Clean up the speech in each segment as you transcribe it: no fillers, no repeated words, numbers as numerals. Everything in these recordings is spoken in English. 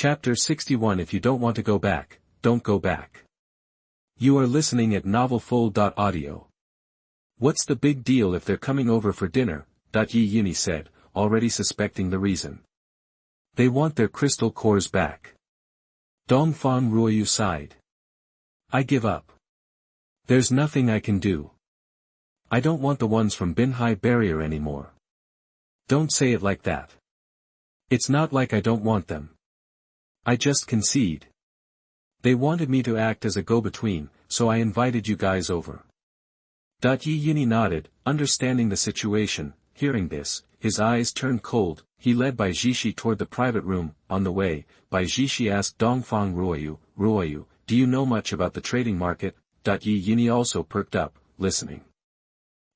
Chapter 61. If you don't want to go back, don't go back. You are listening at novelfull.audio. What's the big deal if they're coming over for dinner? Yunyi said, already suspecting the reason. They want their crystal cores back. Dongfang Ruoyu sighed. I give up. There's nothing I can do. I don't want the ones from Binhai Barrier anymore. Don't say it like that. It's not like I don't want them. I just concede. They wanted me to act as a go-between, so I invited you guys over. Yunyi nodded, understanding the situation. Hearing this, his eyes turned cold. He led Bai Jishi toward the private room. On the way, Bai Jishi asked Dongfang Ruoyu, do you know much about the trading market? Yunyi also perked up, listening.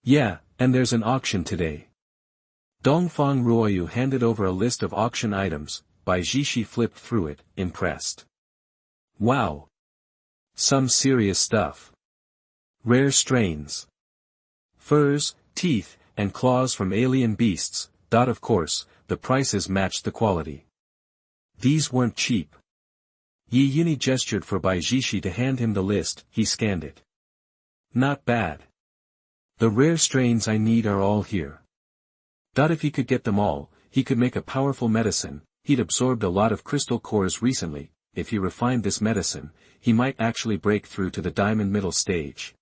Yeah, and there's an auction today. Dongfang Ruoyu handed over a list of auction items. Bai Jishi flipped through it, impressed. Wow! Some serious stuff. Rare strains. Furs, teeth, and claws from alien beasts. Of course, the prices matched the quality. These weren't cheap. Yunyi gestured for Bai Jishi to hand him the list. He scanned it. Not bad. The rare strains I need are all here. If he could get them all, he could make a powerful medicine. He'd absorbed a lot of crystal cores recently. If he refined this medicine, he might actually break through to the diamond middle stage.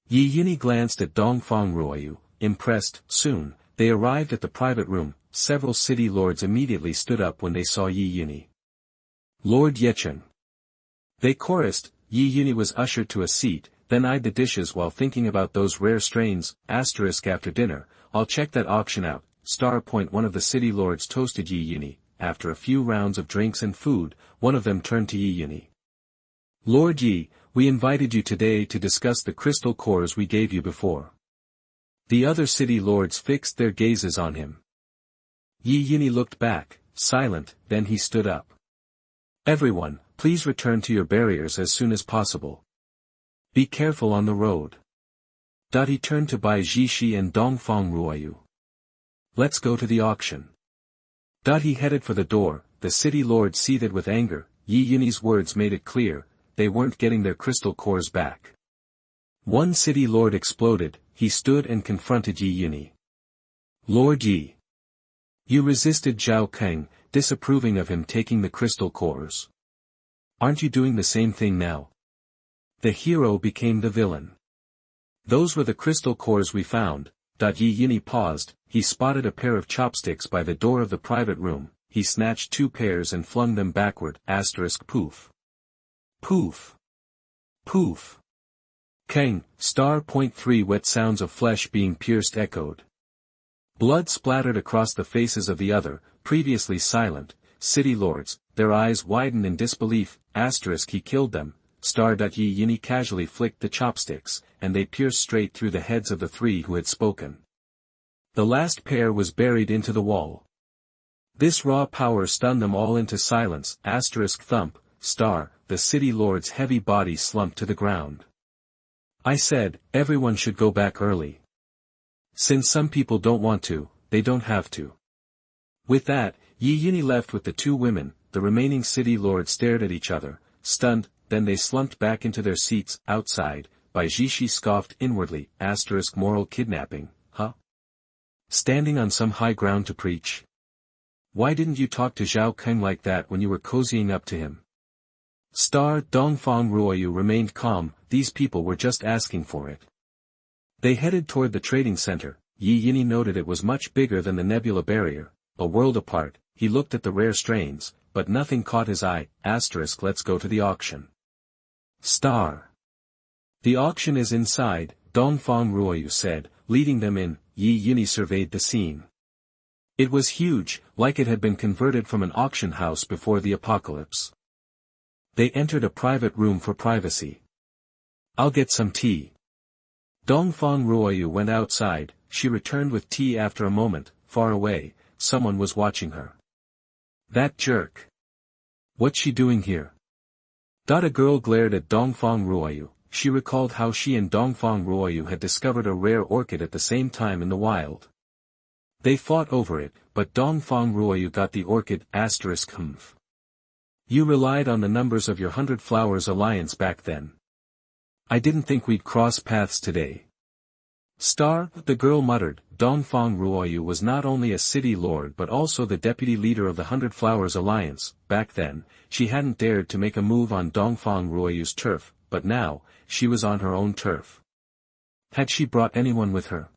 Yunyi glanced at Dongfang Ruoyu, impressed. Soon, they arrived at the private room. Several city lords immediately stood up when they saw Yunyi. Lord Yechen. They chorused. Yunyi was ushered to a seat, then eyed the dishes while thinking about those rare strains. After dinner, I'll check that auction out. One of the city lords toasted Yunyi. After a few rounds of drinks and food, one of them turned to Yunyi. Lord Yi, we invited you today to discuss the crystal cores we gave you before. The other city lords fixed their gazes on him. Yunyi looked back, silent, then he stood up. Everyone, please return to your barriers as soon as possible. Be careful on the road. He turned to Bai Jishi and Dongfang Ruoyu. Let's go to the auction. He headed for the door. The city lord seethed with anger. Yunyi's words made it clear, they weren't getting their crystal cores back. One city lord exploded. He stood and confronted Yunyi. Lord Yi. You resisted Zhao Kang, disapproving of him taking the crystal cores. Aren't you doing the same thing now? The hero became the villain. Those were the crystal cores we found. Yunyi paused. He spotted a pair of chopsticks by the door of the private room. He snatched 2 pairs and flung them backward. Poof. Poof. Poof. Kang. 3 Wet sounds of flesh being pierced echoed. Blood splattered across the faces of the other, previously silent, city lords. Their eyes widened in disbelief. He killed them. Yunyi casually flicked the chopsticks, and they pierced straight through the heads of the 3 who had spoken. The last pair was buried into the wall. This raw power stunned them all into silence. Thump. The city lord's heavy body slumped to the ground. I said, everyone should go back early. Since some people don't want to, they don't have to. With that, Yunyi left with the 2 women. The remaining city lords stared at each other, stunned. Then they slumped back into their seats. Outside, Bai Jishi scoffed inwardly. Moral kidnapping, huh? Standing on some high ground to preach? Why didn't you talk to Zhao Kang like that when you were cozying up to him? Dongfang Ruoyu remained calm. These people were just asking for it. They headed toward the trading center. Yunyi noted it was much bigger than the nebula barrier, a world apart. He looked at the rare strains, but nothing caught his eye. Let's go to the auction. The auction is inside, Dongfang Ruoyu said, leading them in. Yunyi surveyed the scene. It was huge, like it had been converted from an auction house before the apocalypse. They entered a private room for privacy. I'll get some tea. Dongfang Ruoyu went outside. She returned with tea after a moment. Far away, someone was watching her. That jerk. What's she doing here? A girl glared at Dongfang Ruoyu. She recalled how she and Dongfang Ruoyu had discovered a rare orchid at the same time in the wild. They fought over it, but Dongfang Ruoyu got the orchid. You relied on the numbers of your 100 Flowers alliance back then. I didn't think we'd cross paths today. The girl muttered. Dongfang Ruoyu was not only a city lord but also the deputy leader of the 100 Flowers alliance. Back then, she hadn't dared to make a move on Dongfang Ruoyu's turf, but now, she was on her own turf. Had she brought anyone with her?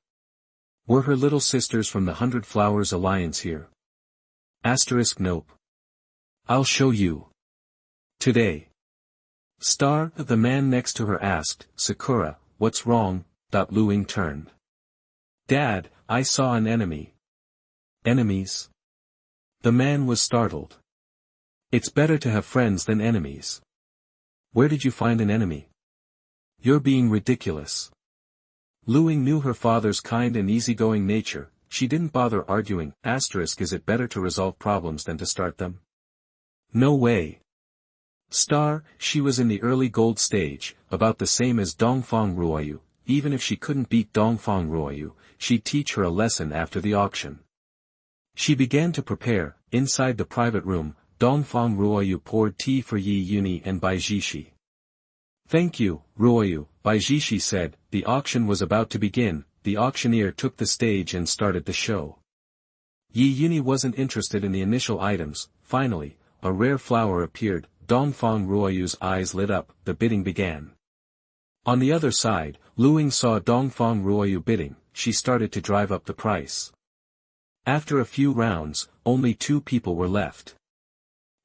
Were her little sisters from the 100 Flowers alliance here? Nope. I'll show you. Today. The man next to her asked. Sakura, what's wrong? Luing turned. Dad, I saw an enemy. Enemies? The man was startled. It's better to have friends than enemies. Where did you find an enemy? You're being ridiculous. Luing knew her father's kind and easygoing nature. She didn't bother arguing. Is it better to resolve problems than to start them? No way. She was in the early gold stage, about the same as Dongfang Ruoyu. Even if she couldn't beat Dongfang Ruoyu, she'd teach her a lesson after the auction. She began to prepare. Inside the private room, Dongfang Ruoyu poured tea for Yunyi and Baijishi. Thank you, Ruoyu, Baijishi said. The auction was about to begin. The auctioneer took the stage and started the show. Yunyi wasn't interested in the initial items. Finally, a rare flower appeared. Dongfang Ruoyu's eyes lit up. The bidding began. On the other side, Luing saw Dongfang Ruoyu bidding. She started to drive up the price. After a few rounds, only 2 people were left.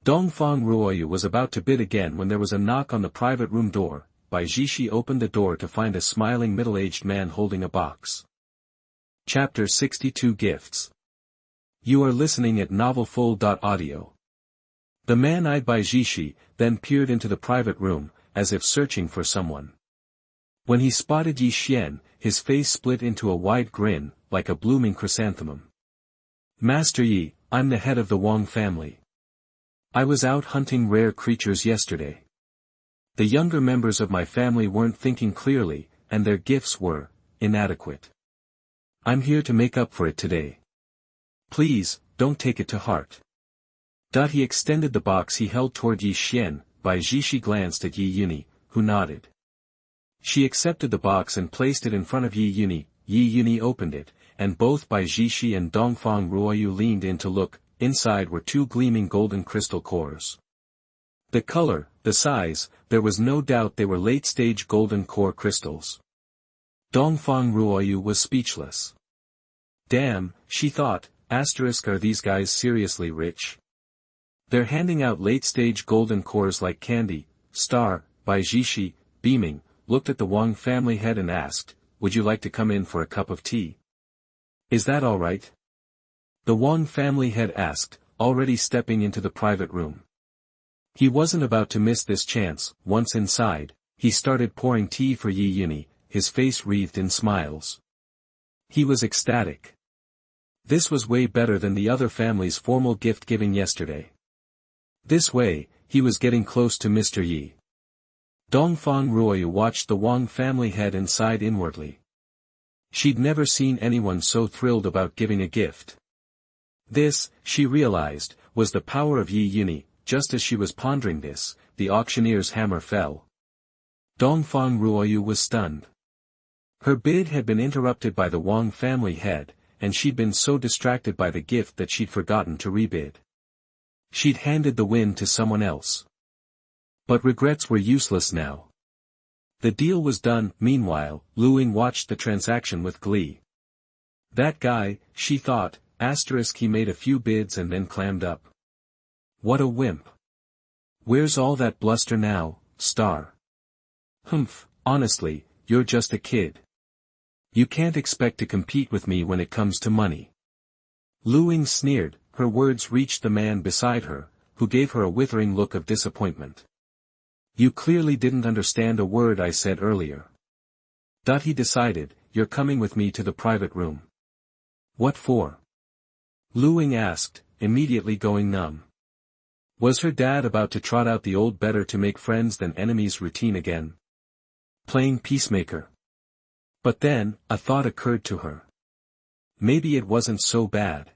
Dongfang Ruoyu was about to bid again when there was a knock on the private room door. Baijishi opened the door to find a smiling middle-aged man holding a box. Chapter 62 Gifts. You are listening at novelfull.audio. The man eyed Baijishi, then peered into the private room, as if searching for someone. When he spotted Yi Xian, his face split into a wide grin, like a blooming chrysanthemum. Master Yi, I'm the head of the Wang family. I was out hunting rare creatures yesterday. The younger members of my family weren't thinking clearly, and their gifts were inadequate. I'm here to make up for it today. Please, don't take it to heart. He extended the box he held toward Yi Xian. Baijishi glanced at Yunyi, who nodded. She accepted the box and placed it in front of Yunyi. Yunyi opened it, and both Baijishi and Dongfang Ruoyu leaned in to look. Inside were 2 gleaming golden crystal cores. The color, the size, there was no doubt they were late-stage golden core crystals. Dongfang Ruoyu was speechless. Damn, she thought, are these guys seriously rich? They're handing out late-stage golden cores like candy. Baijishi, beaming, looked at the Wang family head and asked, would you like to come in for a cup of tea? Is that all right? The Wang family head asked, already stepping into the private room. He wasn't about to miss this chance. Once inside, he started pouring tea for Yunyi, his face wreathed in smiles. He was ecstatic. This was way better than the other family's formal gift-giving yesterday. This way, he was getting close to Mr. Yi. Dongfang Ruoyu watched the Wang family head and sighed inwardly. She'd never seen anyone so thrilled about giving a gift. This, she realized, was the power of Yunyi. Just as she was pondering this, the auctioneer's hammer fell. Dongfang Ruoyu was stunned. Her bid had been interrupted by the Wang family head, and she'd been so distracted by the gift that she'd forgotten to rebid. She'd handed the win to someone else. But regrets were useless now. The deal was done. Meanwhile, Luing watched the transaction with glee. That guy, she thought, he made a few bids and then clammed up. What a wimp. Where's all that bluster now, Humph, honestly, you're just a kid. You can't expect to compete with me when it comes to money. Luing sneered. Her words reached the man beside her, who gave her a withering look of disappointment. You clearly didn't understand a word I said earlier. He decided, you're coming with me to the private room. What for? Luing asked, immediately going numb. Was her dad about to trot out the old better to make friends than enemies routine again? Playing peacemaker. But then, a thought occurred to her. Maybe it wasn't so bad.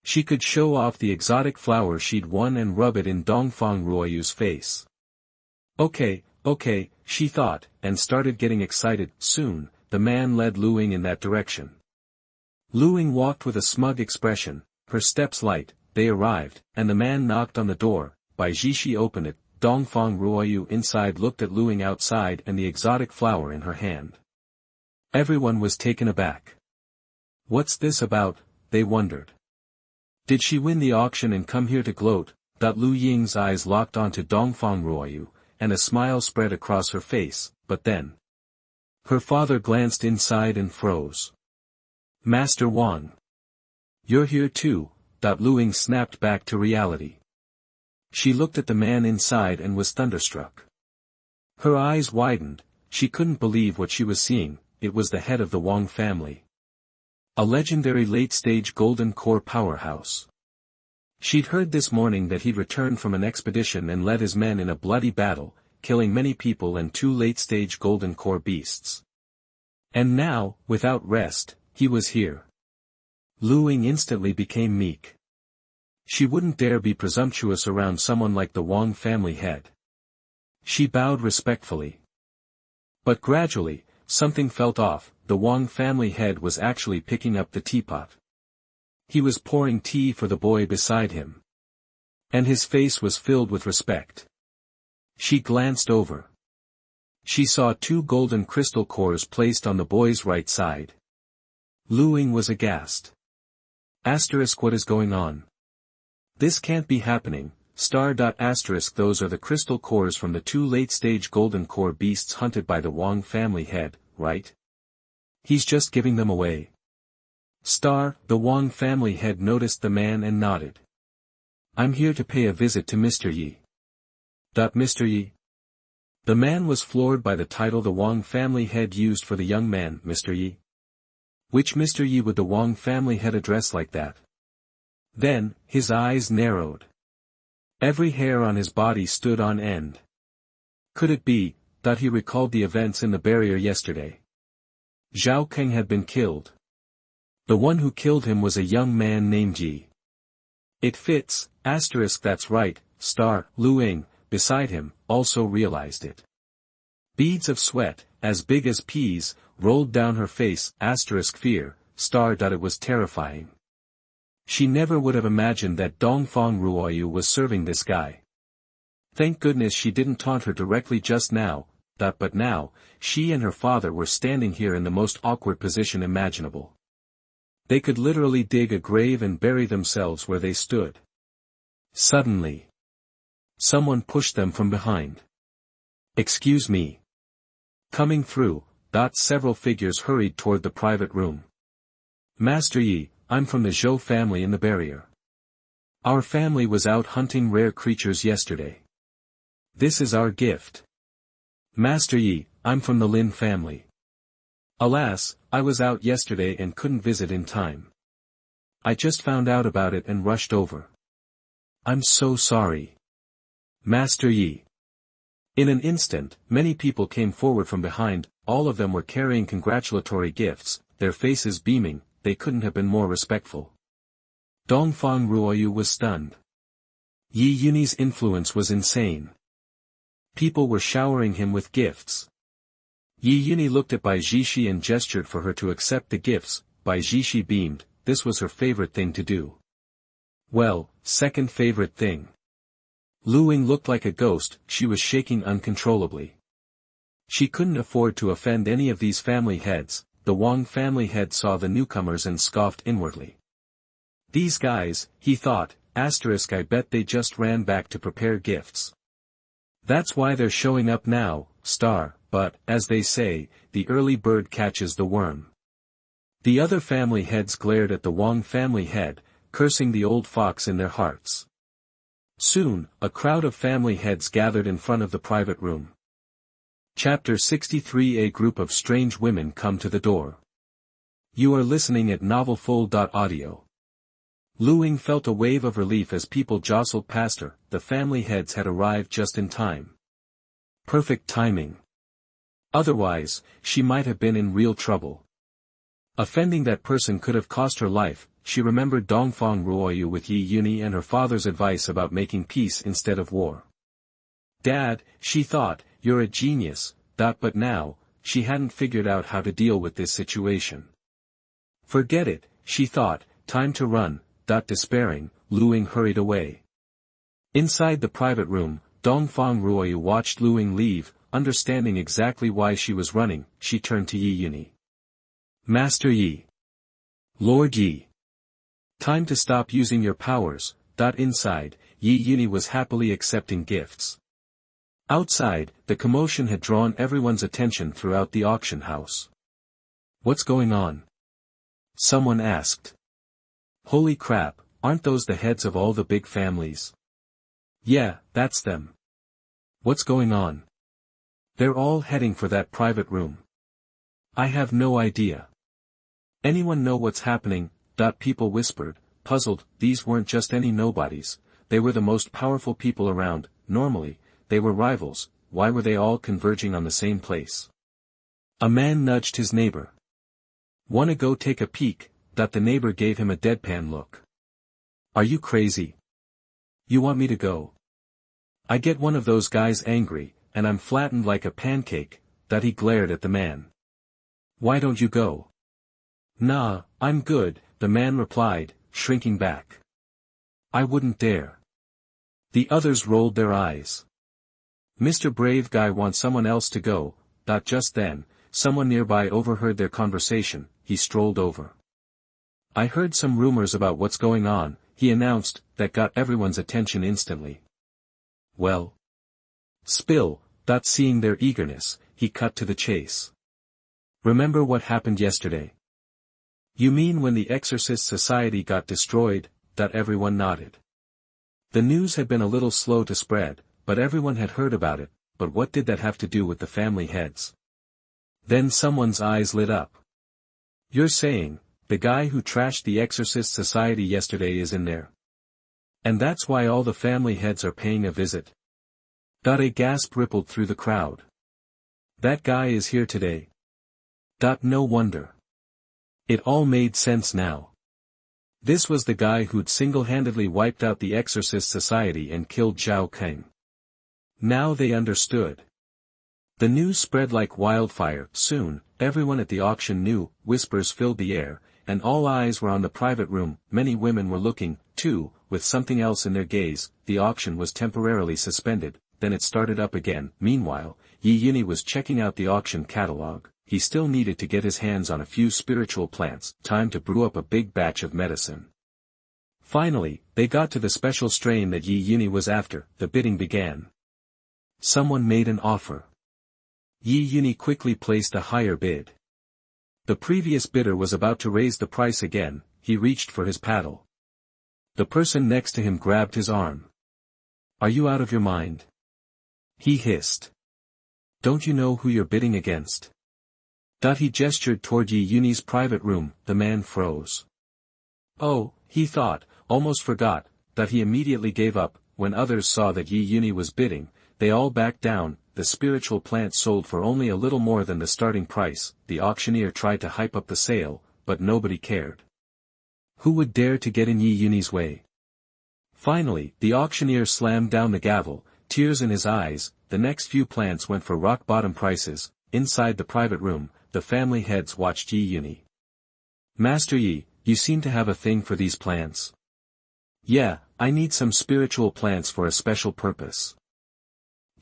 She could show off the exotic flower she'd won and rub it in Dongfang Ruoyu's face. Okay, she thought, and started getting excited. Soon, the man led Luing in that direction. Luing walked with a smug expression, her steps light. They arrived, and the man knocked on the door. Bai Zhishi opened it. Dongfang Ruoyu inside looked at Luing outside and the exotic flower in her hand. Everyone was taken aback. What's this about, they wondered. Did she win the auction and come here to gloat? Lu Ying's eyes locked onto Dongfang Ruoyu, and a smile spread across her face, but then. Her father glanced inside and froze. Master Wang. You're here too, Lu Ying snapped back to reality. She looked at the man inside and was thunderstruck. Her eyes widened, she couldn't believe what she was seeing. It was the head of the Wang family. A legendary late-stage golden core powerhouse. She'd heard this morning that he'd returned from an expedition and led his men in a bloody battle, killing many people and 2 late-stage golden core beasts. And now, without rest, he was here. Luing instantly became meek. She wouldn't dare be presumptuous around someone like the Wang family head. She bowed respectfully. But gradually, something felt off. The Wang family head was actually picking up the teapot. He was pouring tea for the boy beside him. And his face was filled with respect. She glanced over. She saw 2 golden crystal cores placed on the boy's right side. Luing was aghast. What is going on? This can't be happening. Those are the crystal cores from the 2 late-stage golden core beasts hunted by the Wang family head, right? He's just giving them away. The Wang family head noticed the man and nodded. I'm here to pay a visit to Mr. Yi. Mr. Yi? The man was floored by the title the Wang family head used for the young man. Mr. Yi? Which Mr. Yi would the Wang family head address like that? Then, his eyes narrowed. Every hair on his body stood on end. Could it be, that he recalled the events in the barrier yesterday? Zhao Keng had been killed. The one who killed him was a young man named Yi. It fits, that's right. Luing, beside him, also realized it. Beads of sweat, as big as peas, rolled down her face. Fear, it was terrifying. She never would have imagined that Dongfang Ruoyu was serving this guy. Thank goodness she didn't taunt her directly just now, but now, she and her father were standing here in the most awkward position imaginable. They could literally dig a grave and bury themselves where they stood. Suddenly, someone pushed them from behind. Excuse me. Coming through, several figures hurried toward the private room. Master Yi, I'm from the Zhou family in the barrier. Our family was out hunting rare creatures yesterday. This is our gift. Master Yi, I'm from the Lin family. Alas, I was out yesterday and couldn't visit in time. I just found out about it and rushed over. I'm so sorry. Master Yi. In an instant, many people came forward from behind. All of them were carrying congratulatory gifts, their faces beaming. They couldn't have been more respectful. Dongfang Ruoyu was stunned. Yunyi's influence was insane. People were showering him with gifts. Yunyi looked at Bai Zhishi and gestured for her to accept the gifts. Bai Zhishi beamed. This was her favorite thing to do. Well, second favorite thing. Luing looked like a ghost. She was shaking uncontrollably. She couldn't afford to offend any of these family heads. The Wang family head saw the newcomers and scoffed inwardly. These guys, he thought, I bet they just ran back to prepare gifts. That's why they're showing up now, but, as they say, the early bird catches the worm. The other family heads glared at the Wang family head, cursing the old fox in their hearts. Soon, a crowd of family heads gathered in front of the private room. Chapter 63. A group of strange women come to the door. You are listening at novelfull.audio. Luing felt a wave of relief as people jostled past her. The family heads had arrived just in time. Perfect timing. Otherwise, she might have been in real trouble. Offending that person could have cost her life. she remembered Dongfang Ruoyu with Yunyi and her father's advice about making peace instead of war. Dad, she thought, you're a genius, but now, she hadn't figured out how to deal with this situation. Forget it, she thought, time to run, despairing, Luing hurried away. Inside the private room, Dongfang Ruoyu watched Luing leave, understanding exactly why she was running. She turned to Yunyi. Master Yi. Lord Yi. Time to stop using your powers. Inside, Yunyi was happily accepting gifts. Outside, the commotion had drawn everyone's attention throughout the auction house. What's going on? Someone asked. Holy crap, aren't those the heads of all the big families? Yeah, that's them. What's going on? They're all heading for that private room. I have no idea. Anyone know what's happening? People whispered, puzzled. These weren't just any nobodies, they were the most powerful people around. Normally, they were rivals. Why were they all converging on the same place? A man nudged his neighbor. Wanna go take a peek? The neighbor gave him a deadpan look. Are you crazy? You want me to go? I get one of those guys angry, and I'm flattened like a pancake. He glared at the man. Why don't you go? Nah, I'm good, the man replied, shrinking back. I wouldn't dare. The others rolled their eyes. Mr. Brave Guy wants someone else to go. Just then, someone nearby overheard their conversation. He strolled over. I heard some rumors about what's going on, he announced. That got everyone's attention instantly. Well? Spill. Seeing their eagerness, he cut to the chase. Remember what happened yesterday? You mean when the Exorcist Society got destroyed? Everyone nodded. The news had been a little slow to spread, but everyone had heard about it. But what did that have to do with the family heads? Then someone's eyes lit up. You're saying, the guy who trashed the Exorcist Society yesterday is in there? And that's why all the family heads are paying a visit? A gasp rippled through the crowd. That guy is here today. No wonder. It all made sense now. This was the guy who'd single-handedly wiped out the Exorcist Society and killed Zhao Keng. Now they understood. The news spread like wildfire. Soon, everyone at the auction knew. Whispers filled the air, and all eyes were on the private room. Many women were looking, too, with something else in their gaze. The auction was temporarily suspended, then it started up again. Meanwhile, Yunyi was checking out the auction catalog. He still needed to get his hands on a few spiritual plants. Time to brew up a big batch of medicine. Finally, they got to the special strain that Yunyi was after. The bidding began. Someone made an offer. Yunyi quickly placed a higher bid. The previous bidder was about to raise the price again. He reached for his paddle. The person next to him grabbed his arm. Are you out of your mind? He hissed. Don't you know who you're bidding against? He gestured toward Yunyi's private room. The man froze. Oh, he thought, almost forgot, he immediately gave up. When others saw that Yunyi was bidding, they all backed down. The spiritual plant sold for only a little more than the starting price. The auctioneer tried to hype up the sale, but nobody cared. Who would dare to get in Yunyi's way? Finally, the auctioneer slammed down the gavel, tears in his eyes. The next few plants went for rock-bottom prices. Inside the private room, the family heads watched Yunyi. Master Yi, you seem to have a thing for these plants. Yeah, I need some spiritual plants for a special purpose.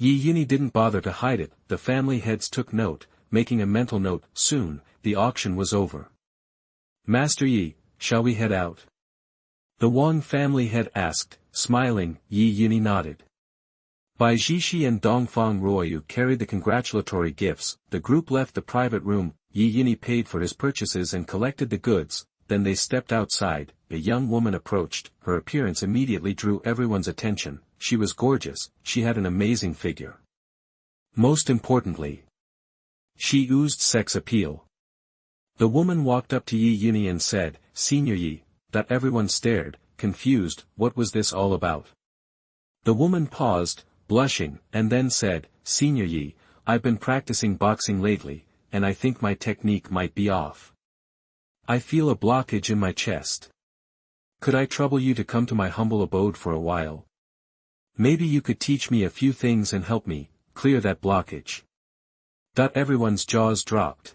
Yunyi didn't bother to hide it. The family heads took note, making a mental note. Soon, the auction was over. Master Yi, shall we head out? The Wang family head asked, smiling. Yunyi nodded. Bai Jishi and Dongfang Ruoyu carried the congratulatory gifts. The group left the private room. Yunyi paid for his purchases and collected the goods. Then they stepped outside. A young woman approached. Her appearance immediately drew everyone's attention. She was gorgeous. She had an amazing figure. Most importantly, she oozed sex appeal. The woman walked up to Yunyi and said, Senior Yi. Everyone stared, confused. What was this all about? The woman paused, blushing, and then said, Senior Yi, I've been practicing boxing lately, and I think my technique might be off. I feel a blockage in my chest. Could I trouble you to come to my humble abode for a while? Maybe you could teach me a few things and help me clear that blockage. Everyone's jaws dropped.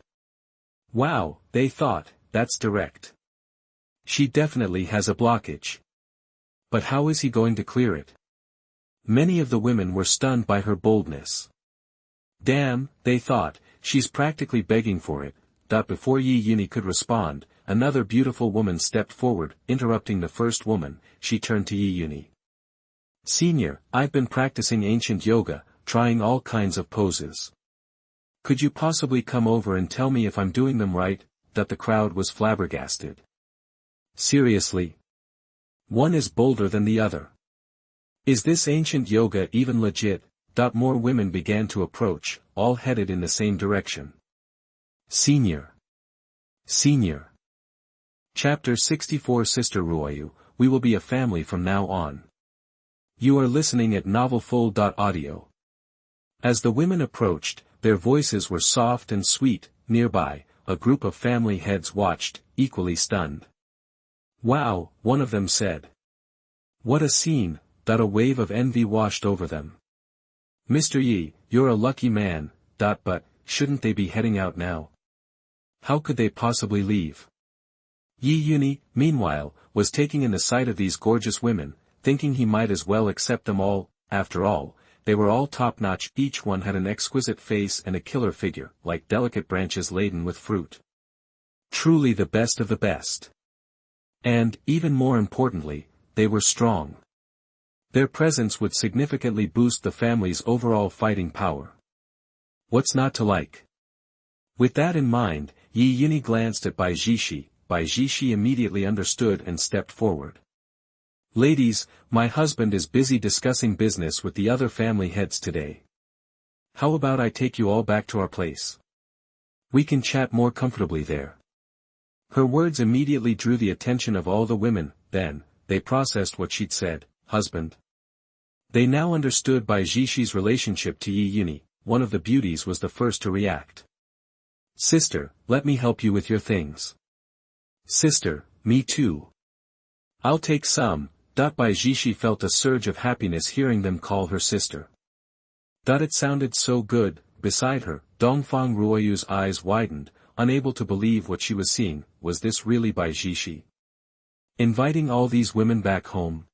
Wow, they thought, that's direct. She definitely has a blockage. But how is he going to clear it? Many of the women were stunned by her boldness. Damn, they thought, she's practically begging for it. Before Yunyi could respond, another beautiful woman stepped forward, interrupting the first woman. She turned to Yunyi. Senior, I've been practicing ancient yoga, trying all kinds of poses. Could you possibly come over and tell me if I'm doing them right? The crowd was flabbergasted. Seriously? One is bolder than the other. Is this ancient yoga even legit? More women began to approach, all headed in the same direction. Senior. Senior. Chapter 64 Sister Ruoyu, we will be a family from now on. You are listening at novelfull.audio. As the women approached, their voices were soft and sweet. Nearby, a group of family heads watched, equally stunned. Wow, one of them said. What a scene, a wave of envy washed over them. Mr. Yi, you're a lucky man, but, shouldn't they be heading out now? How could they possibly leave? Yunyi, meanwhile, was taking in the sight of these gorgeous women, thinking he might as well accept them all. After all, they were all top-notch, each one had an exquisite face and a killer figure, like delicate branches laden with fruit. Truly the best of the best. And, even more importantly, they were strong. Their presence would significantly boost the family's overall fighting power. What's not to like? With that in mind, Yunyi glanced at Bai Jishi. Bai Jishi immediately understood and stepped forward. Ladies, my husband is busy discussing business with the other family heads today. How about I take you all back to our place? We can chat more comfortably there. Her words immediately drew the attention of all the women. Then, they processed what she'd said. Husband. They now understood Bai Jishi's relationship to Yunyi. One of the beauties was the first to react. Sister, let me help you with your things. Sister, me too. I'll take some. Bai Jishi felt a surge of happiness hearing them call her sister. It sounded so good. Beside her, Dongfang Ruoyu's eyes widened, unable to believe what she was seeing. Was this really Bai Jishi inviting all these women back home?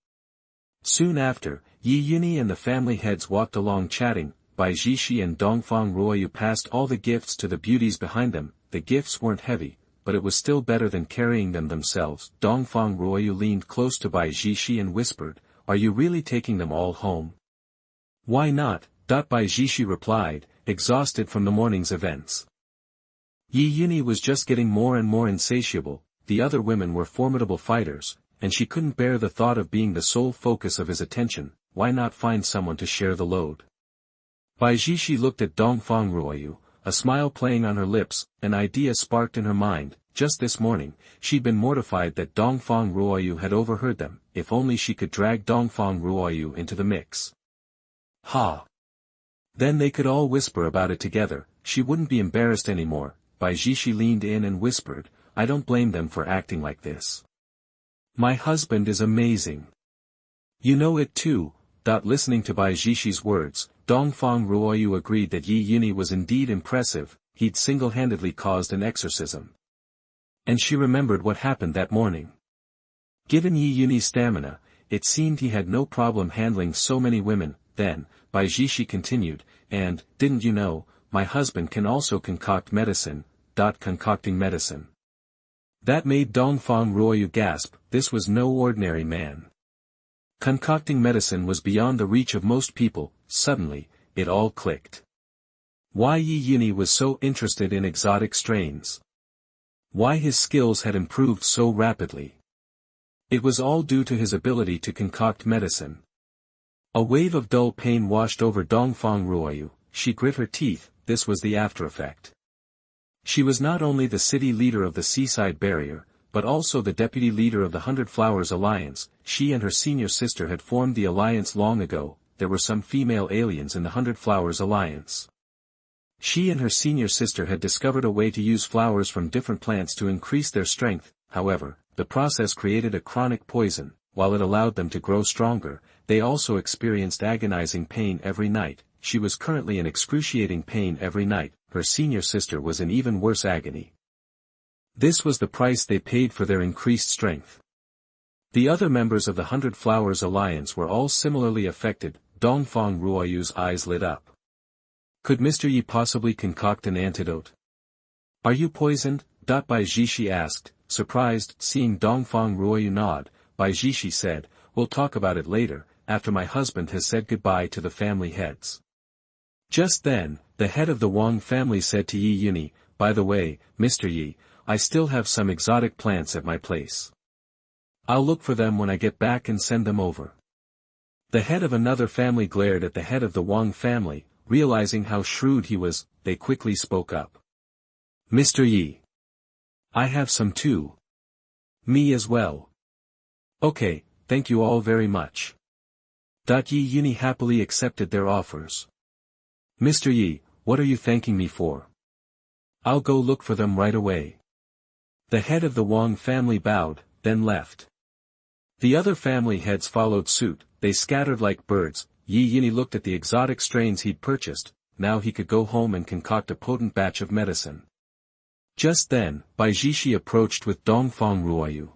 Soon after, Yunyi and the family heads walked along chatting. Bai Jishi and Dongfang Ruoyu passed all the gifts to the beauties behind them. The gifts weren't heavy, but it was still better than carrying them themselves. Dongfang Ruoyu leaned close to Bai Jishi and whispered, Are you really taking them all home? Why not? Bai Jishi replied, exhausted from the morning's events. Yunyi was just getting more and more insatiable. The other women were formidable fighters, and she couldn't bear the thought of being the sole focus of his attention. Why not find someone to share the load? Bai Jishi looked at Dongfang Ruoyu, a smile playing on her lips. An idea sparked in her mind. Just this morning, she'd been mortified that Dongfang Ruoyu had overheard them. If only she could drag Dongfang Ruoyu into the mix. Ha! Then they could all whisper about it together. She wouldn't be embarrassed anymore. Bai Jishi leaned in and whispered, I don't blame them for acting like this. My husband is amazing. You know it too. Listening to Bai Jishi's words, Dongfang Ruoyu agreed that Yunyi was indeed impressive. He'd single-handedly caused an exorcism. And she remembered what happened that morning. Given Yunyi's stamina, it seemed he had no problem handling so many women. Then, Bai Jishi continued, and, didn't you know, my husband can also concoct medicine. Concocting medicine. That made Dongfang Ruoyu gasp. This was no ordinary man. Concocting medicine was beyond the reach of most people. Suddenly, it all clicked. Why Yunyi was so interested in exotic strains. Why his skills had improved so rapidly. It was all due to his ability to concoct medicine. A wave of dull pain washed over Dongfang Ruoyu. She grit her teeth. This was the after effect. She was not only the city leader of the seaside barrier, but also the deputy leader of the 100 Flowers Alliance. She and her senior sister had formed the alliance long ago. There were some female aliens in the 100 Flowers Alliance. She and her senior sister had discovered a way to use flowers from different plants to increase their strength. However, the process created a chronic poison. While it allowed them to grow stronger, they also experienced agonizing pain every night. She was currently in excruciating pain every night. Her senior sister was in even worse agony. This was the price they paid for their increased strength. The other members of the 100 Flowers Alliance were all similarly affected. Dongfang Ruoyu's eyes lit up. Could Mr. Yi possibly concoct an antidote? Are you poisoned? Bai Jishi asked, surprised. Seeing Dongfang Ruoyu nod, Bai Jishi said, we'll talk about it later, after my husband has said goodbye to the family heads. Just then, the head of the Wang family said to Yunyi, by the way, Mr. Yi, I still have some exotic plants at my place. I'll look for them when I get back and send them over. The head of another family glared at the head of the Wang family, realizing how shrewd he was. They quickly spoke up. Mr. Yi. I have some too. Me as well. Okay, thank you all very much. Yunyi happily accepted their offers. Mr. Yi, what are you thanking me for? I'll go look for them right away. The head of the Wang family bowed, then left. The other family heads followed suit. They scattered like birds. Yunyi looked at the exotic strains he'd purchased. Now he could go home and concoct a potent batch of medicine. Just then, Bai Jishi approached with Dongfang Ruoyu.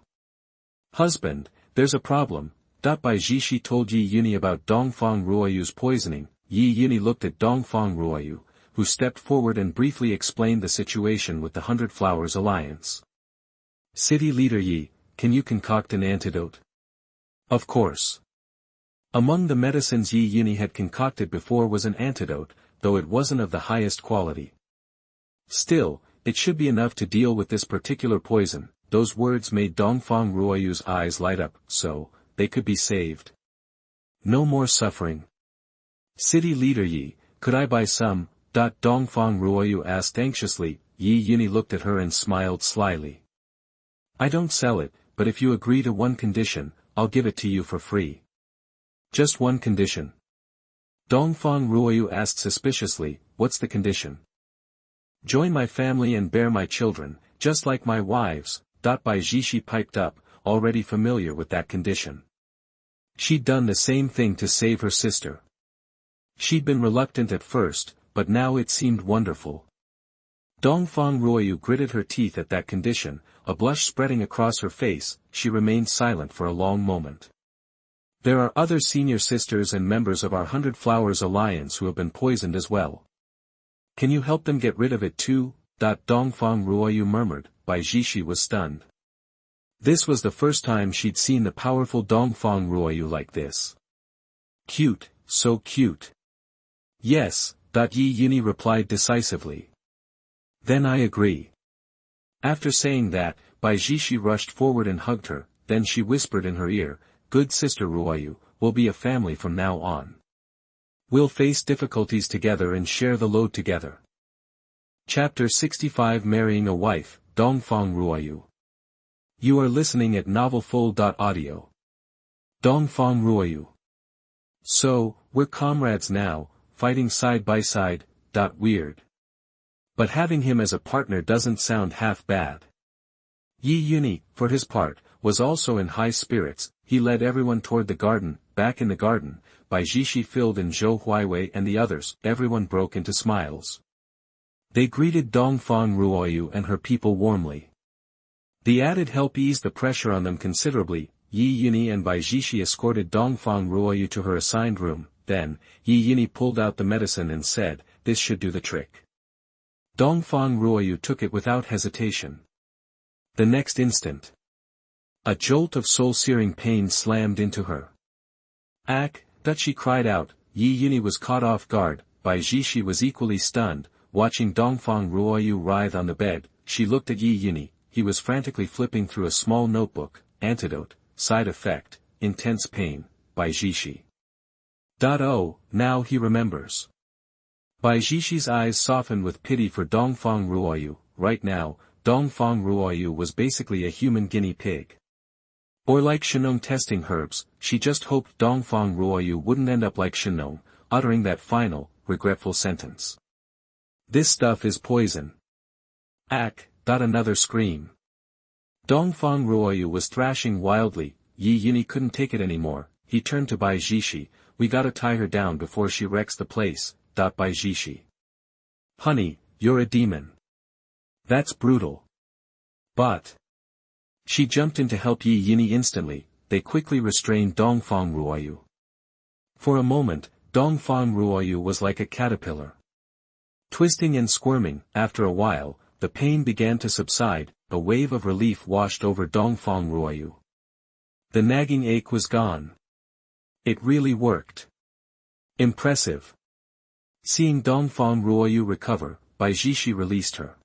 Husband, there's a problem. Bai Jishi told Yunyi about Dongfang Ruoyu's poisoning. Yunyi looked at Dongfang Ruoyu, who stepped forward and briefly explained the situation with the 100 Flowers Alliance. City leader Yi, can you concoct an antidote? Of course. Among the medicines Yunyi had concocted before was an antidote, though it wasn't of the highest quality. Still, it should be enough to deal with this particular poison. Those words made Dongfang Ruoyu's eyes light up. So, they could be saved. No more suffering. City leader Yi, could I buy some? Dongfang Ruoyu asked anxiously. Yunyi looked at her and smiled slyly. I don't sell it, but if you agree to one condition, I'll give it to you for free. Just one condition? Dongfang Ruoyu asked suspiciously, what's the condition? Join my family and bear my children, just like my wives. Bai Jishi piped up, already familiar with that condition. She'd done the same thing to save her sister. She'd been reluctant at first, but now it seemed wonderful. Dongfang Ruoyu gritted her teeth at that condition, a blush spreading across her face. She remained silent for a long moment. There are other senior sisters and members of our 100 Flowers Alliance who have been poisoned as well. Can you help them get rid of it too? Dongfang Ruoyu murmured. Bai Jishi was stunned. This was the first time she'd seen the powerful Dongfang Ruoyu like this. Cute, so cute. Yes, Yunyi replied decisively. Then I agree. After saying that, Bai Jishi rushed forward and hugged her. Then she whispered in her ear, good Sister Ruoyu, we'll be a family from now on. We'll face difficulties together and share the load together. Chapter 65 Marrying a Wife, Dongfang Ruoyu. You are listening at novelfull.audio. Dongfang Ruoyu. So, we're comrades now, fighting side by side. Weird. But having him as a partner doesn't sound half bad. Yunyi, for his part, was also in high spirits. He led everyone toward the garden. Back in the garden, Bai Jishi filled in Zhou Huaiwei and the others. Everyone broke into smiles. They greeted Dongfang Ruoyu and her people warmly. The added help eased the pressure on them considerably. Yunyi and Bai Jishi escorted Dongfang Ruoyu to her assigned room. Then, Yunyi pulled out the medicine and said, this should do the trick. Dongfang Ruoyu took it without hesitation. The next instant, a jolt of soul-searing pain slammed into her. Ack, she cried out. Yunyi was caught off guard. Bai Jishi was equally stunned, watching Dongfang Ruoyu writhe on the bed. She looked at Yunyi. He was frantically flipping through a small notebook. Antidote, side effect, intense pain, Bai Jishi. Oh, now he remembers. Bai Jishi's eyes softened with pity for Dongfang Ruoyu. Right now, Dongfang Ruoyu was basically a human guinea pig. Or like Shenong testing herbs. She just hoped Dongfang Ruoyu wouldn't end up like Shenong, uttering that final, regretful sentence. This stuff is poison. Ack, another scream. Dongfang Ruoyu was thrashing wildly. Yunyi couldn't take it anymore. He turned to Bai Jishi. We gotta tie her down before she wrecks the place. Bai Jishi. Honey, you're a demon. That's brutal. But. She jumped in to help Yunyi instantly. They quickly restrained Dongfang Ruoyu. For a moment, Dongfang Ruoyu was like a caterpillar. Twisting and squirming. After a while, the pain began to subside. A wave of relief washed over Dongfang Ruoyu. The nagging ache was gone. It really worked. Impressive. Seeing Dongfang Ruoyu recover, Bai Jishi released her.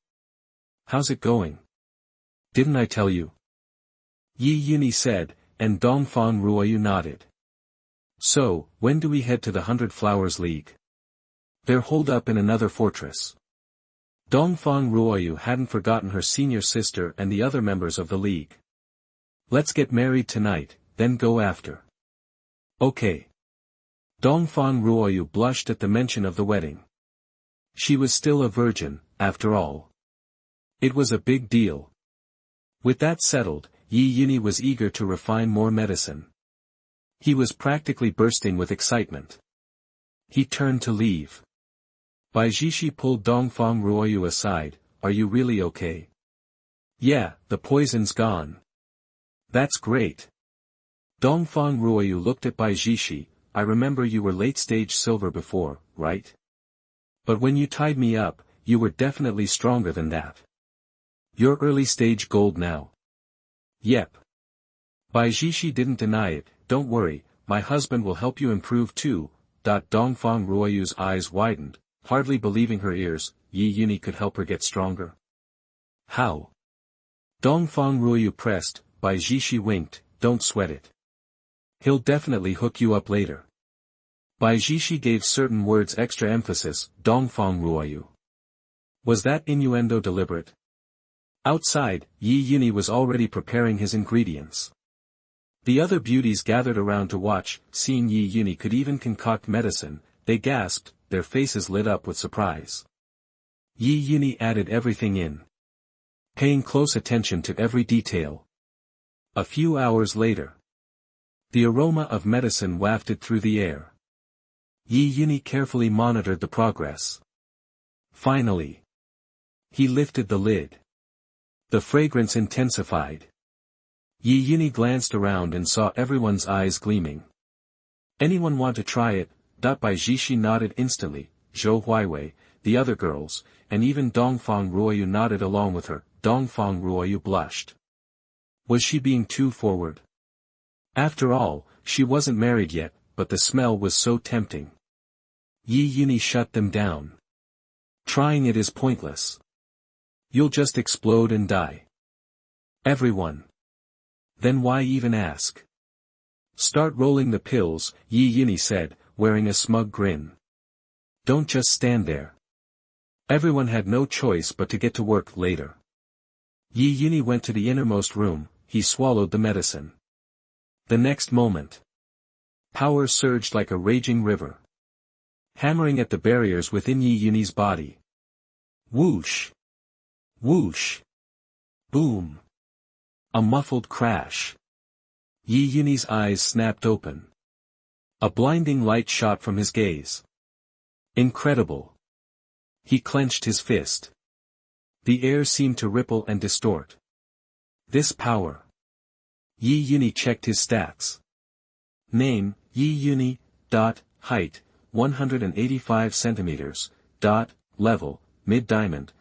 How's it going? Didn't I tell you? Yunyi said, and Dongfang Ruoyu nodded. So, when do we head to the 100 Flowers League? They're holed up in another fortress. Dongfang Ruoyu hadn't forgotten her senior sister and the other members of the league. Let's get married tonight, then go after. Okay. Dongfang Ruoyu blushed at the mention of the wedding. She was still a virgin, after all. It was a big deal. With that settled, Yunyi was eager to refine more medicine. He was practically bursting with excitement. He turned to leave. Bai Jishi pulled Dongfang Ruoyu aside. Are you really okay? Yeah, the poison's gone. That's great. Dongfang Ruoyu looked at Bai Jishi. I remember you were late-stage silver before, right? But when you tied me up, you were definitely stronger than that. You're early-stage gold now. Yep. Bai Jishi didn't deny it. Don't worry, my husband will help you improve too. Dongfang Ruoyu's eyes widened, hardly believing her ears. Yunyi could help her get stronger. How? Dongfang Ruoyu pressed. Bai Jishi winked. Don't sweat it. He'll definitely hook you up later. Bai Jishi gave certain words extra emphasis. Dongfang Ruoyu. Was that innuendo deliberate? Outside, Yunyi was already preparing his ingredients. The other beauties gathered around to watch. Seeing Yunyi could even concoct medicine, they gasped, their faces lit up with surprise. Yunyi added everything in, paying close attention to every detail. A few hours later, the aroma of medicine wafted through the air. Yunyi carefully monitored the progress. Finally, he lifted the lid. The fragrance intensified. Yunyi glanced around and saw everyone's eyes gleaming. Anyone want to try it? Bai Jishi nodded instantly. Zhou Huiwei, the other girls, and even Dongfang Ruoyu nodded along with her. Dongfang Ruoyu blushed. Was she being too forward? After all, she wasn't married yet, but the smell was so tempting. Yunyi shut them down. Trying it is pointless. You'll just explode and die. Everyone. Then why even ask? Start rolling the pills, Yunyi said, wearing a smug grin. Don't just stand there. Everyone had no choice but to get to work later. Yunyi went to the innermost room. He swallowed the medicine. The next moment, power surged like a raging river, hammering at the barriers within Yunyi's body. Whoosh! Whoosh! Boom! A muffled crash. Yunyi's eyes snapped open. A blinding light shot from his gaze. Incredible. He clenched his fist. The air seemed to ripple and distort. This power. Yunyi checked his stats. Name, Yunyi. Height, 185 centimeters. Level, mid-diamond.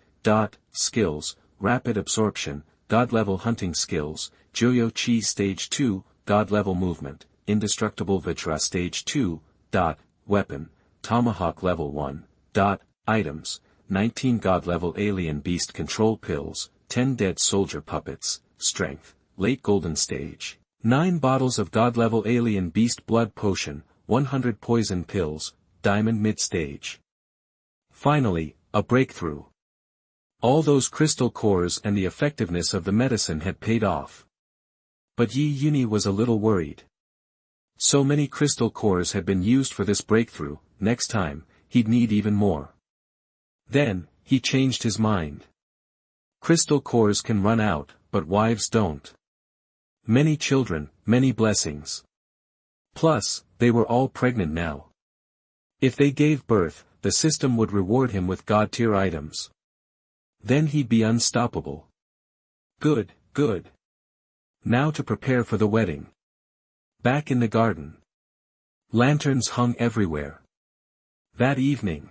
Skills, rapid absorption. God-level hunting skills. Joyo Chi Stage 2. God-level movement. Indestructible Vajra Stage 2. Weapon, Tomahawk Level 1. Items, 19 God-level alien beast control pills. 10 dead soldier puppets. Strength, late golden stage. 9 bottles of God-level alien beast blood potion. 100 poison pills. Diamond mid-stage. Finally, a breakthrough. All those crystal cores and the effectiveness of the medicine had paid off. But Yunyi was a little worried. So many crystal cores had been used for this breakthrough. Next time, he'd need even more. Then, he changed his mind. Crystal cores can run out, but wives don't. Many children, many blessings. Plus, they were all pregnant now. If they gave birth, the system would reward him with god-tier items. Then he'd be unstoppable. Good, good. Now to prepare for the wedding. Back in the garden. Lanterns hung everywhere. That evening,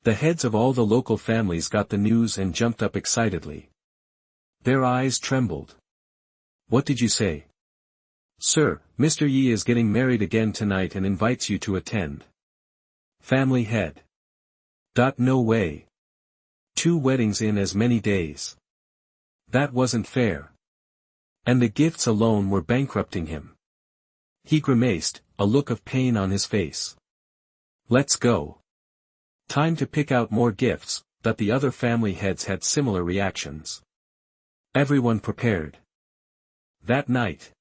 the heads of all the local families got the news and jumped up excitedly. Their eyes trembled. What did you say? Sir, Mr. Yi is getting married again tonight and invites you to attend. Family head. No way. 2 weddings in as many days. That wasn't fair. And the gifts alone were bankrupting him. He grimaced, a look of pain on his face. Let's go. Time to pick out more gifts, but the other family heads had similar reactions. Everyone prepared. That night,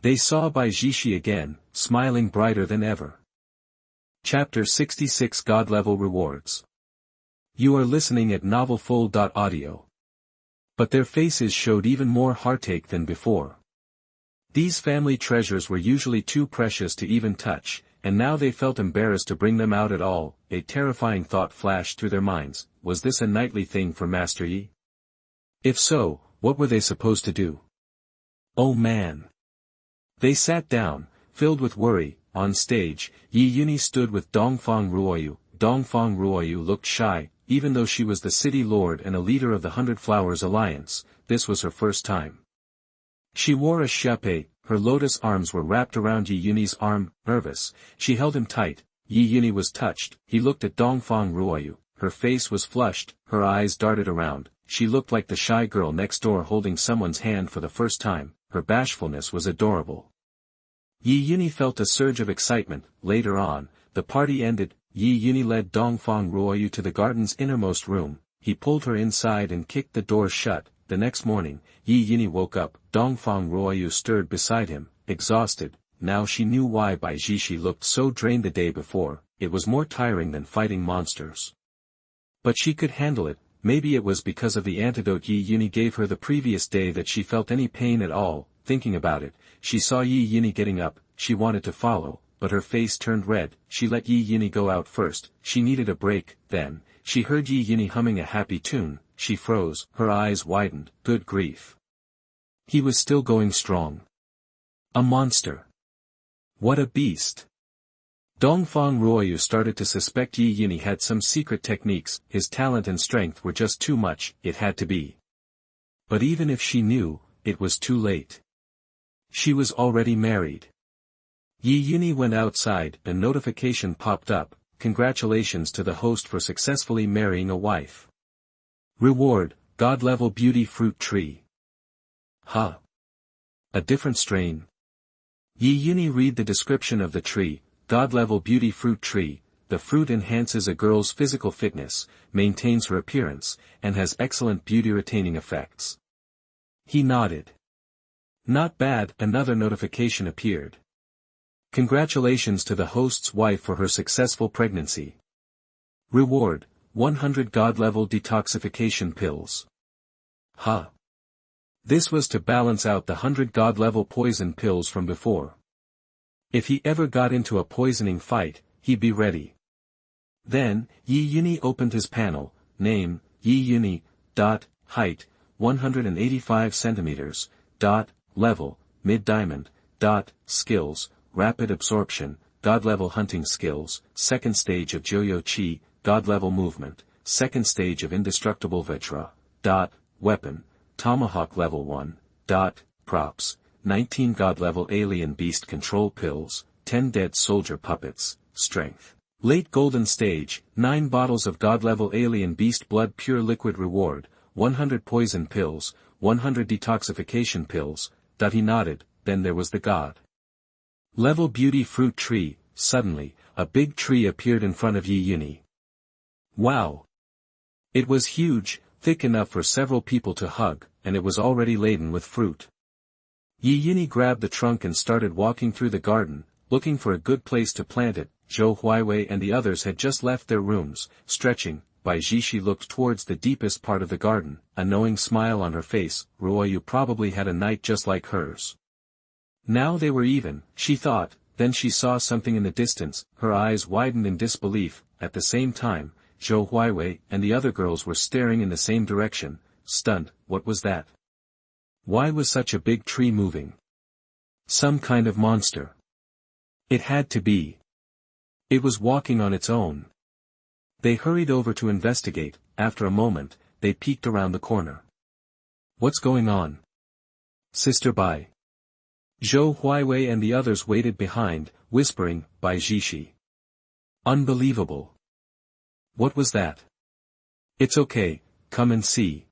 they saw Bai Jishi again, smiling brighter than ever. Chapter 66 God-Level Rewards. You are listening at novelfull.audio. But their faces showed even more heartache than before. These family treasures were usually too precious to even touch, and now they felt embarrassed to bring them out at all. A terrifying thought flashed through their minds: was this a nightly thing for Master Yi? If so, what were they supposed to do? Oh man! They sat down, filled with worry. On stage, Yunyi stood with Dongfang Ruoyu. Dongfang Ruoyu looked shy, even though she was the city lord and a leader of the Hundred Flowers Alliance. This was her first time. She wore a chape, her lotus arms were wrapped around Yunyi's arm. Nervous, she held him tight. Yunyi was touched. He looked at Dongfang Ruoyu. Her face was flushed, her eyes darted around. She looked like the shy girl next door holding someone's hand for the first time. Her bashfulness was adorable. Yunyi felt a surge of excitement. Later on, the party ended. Yunyi led Dongfang Ruoyu to the garden's innermost room. He pulled her inside and kicked the door shut. The next morning, Yunyi woke up. Dongfang Ruoyu stirred beside him, exhausted. Now she knew why Bai Jishi looked so drained the day before. It was more tiring than fighting monsters. But she could handle it. Maybe it was because of the antidote Yunyi gave her the previous day that she felt any pain at all. Thinking about it, she saw Yunyi getting up. She wanted to follow, but her face turned red. She let Yunyi go out first. She needed a break. Then, she heard Yunyi humming a happy tune. She froze. Her eyes widened. Good grief. He was still going strong. A monster. What a beast. Dongfang Ruoyu started to suspect Yunyi had some secret techniques. His talent and strength were just too much. It had to be. But even if she knew, it was too late. She was already married. Yunyi went outside. A notification popped up. Congratulations to the host for successfully marrying a wife. Reward, God-level beauty fruit tree. Huh. A different strain. Yunyi read the description of the tree. God-level beauty fruit tree. The fruit enhances a girl's physical fitness, maintains her appearance, and has excellent beauty-retaining effects. He nodded. Not bad. Another notification appeared. Congratulations to the host's wife for her successful pregnancy. Reward, 100 God-level detoxification pills. Huh. This was to balance out the 100 God-level poison pills from before. If he ever got into a poisoning fight, he'd be ready. Then, Yunyi opened his panel. Name, Yunyi. Height, 185 centimeters. Level, mid-diamond. Skills, rapid absorption, God-level hunting skills. Second stage of Joyo Chi, God-level movement. Second stage of indestructible Vetra. Weapon, tomahawk level 1. Props, 19 God-level alien beast control pills, 10 dead soldier puppets. Strength. Late golden stage, 9 bottles of God-level alien beast blood pure liquid reward, 100 poison pills, 100 detoxification pills. He nodded. Then there was the God level beauty fruit tree. Suddenly, a big tree appeared in front of Yunyi. Wow! It was huge, thick enough for several people to hug, and it was already laden with fruit. Yunyi grabbed the trunk and started walking through the garden, looking for a good place to plant it. Zhou Huiwei and the others had just left their rooms, stretching. Bai Jishi looked towards the deepest part of the garden, a knowing smile on her face. Ruoyu probably had a night just like hers. Now they were even, she thought. Then she saw something in the distance, her eyes widened in disbelief. At the same time, Zhou Huaiwei and the other girls were staring in the same direction, stunned. What was that? Why was such a big tree moving? Some kind of monster. It had to be. It was walking on its own. They hurried over to investigate. After a moment, they peeked around the corner. What's going on? Sister Bai. Zhou Huaiwei and the others waited behind, whispering, Bai Jishi. Unbelievable. What was that? It's okay, come and see.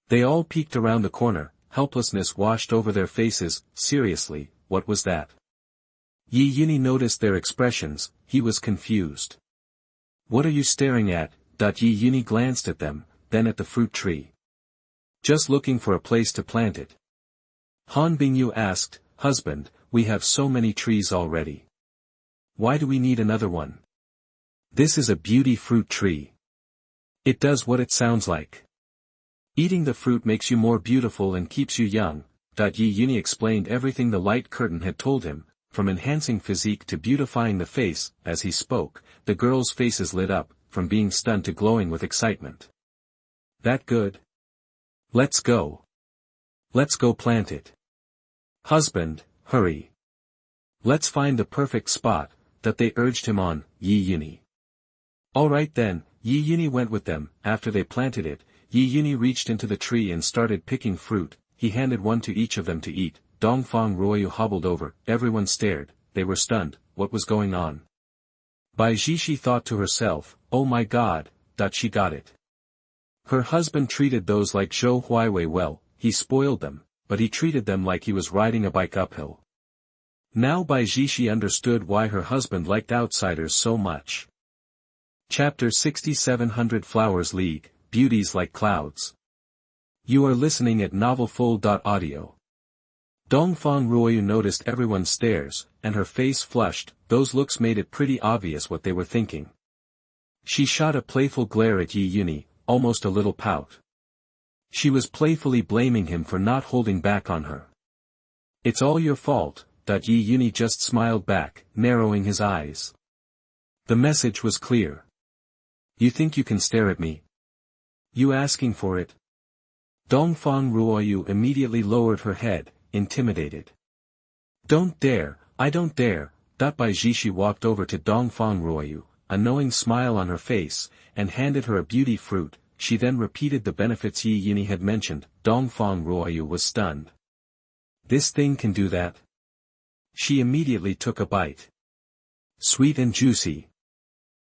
They all peeked around the corner, helplessness washed over their faces. Seriously, what was that? Yunyi noticed their expressions, he was confused. What are you staring at? Yunyi glanced at them, then at the fruit tree. Just looking for a place to plant it. Han Bingyu asked, Husband, we have so many trees already. Why do we need another one? This is a beauty fruit tree. It does what it sounds like. Eating the fruit makes you more beautiful and keeps you young. Yunyi explained everything the light curtain had told him, from enhancing physique to beautifying the face. As he spoke, the girls' faces lit up, from being stunned to glowing with excitement. That good? Let's go. Let's go plant it. Husband, hurry. Let's find the perfect spot. They urged him on. Yunyi. Alright then, Yunyi went with them. After they planted it, Yunyi reached into the tree and started picking fruit. He handed one to each of them to eat. Dongfang Ruoyu hobbled over. Everyone stared, they were stunned. What was going on? Bai Jishi thought to herself, oh my god, she got it. Her husband treated those like Zhou Huaiwei well. He spoiled them, but he treated them like he was riding a bike uphill. Now Bai Jishi understood why her husband liked outsiders so much. Chapter 6700 Flowers League, Beauties Like Clouds. You are listening at novelfull.audio. Dongfang Ruoyu noticed everyone's stares, and her face flushed. Those looks made it pretty obvious what they were thinking. She shot a playful glare at Yunyi, almost a little pout. She was playfully blaming him for not holding back on her. It's all your fault. Yunyi just smiled back, narrowing his eyes. The message was clear. You think you can stare at me? You asking for it? Dongfang Ruoyu immediately lowered her head, intimidated. Don't dare, I don't dare. Bai Jishi walked over to Dongfang Ruoyu, a knowing smile on her face, and handed her a beauty fruit. She then repeated the benefits Yunyi had mentioned. Dongfang Ruoyu was stunned. This thing can do that? She immediately took a bite. Sweet and juicy.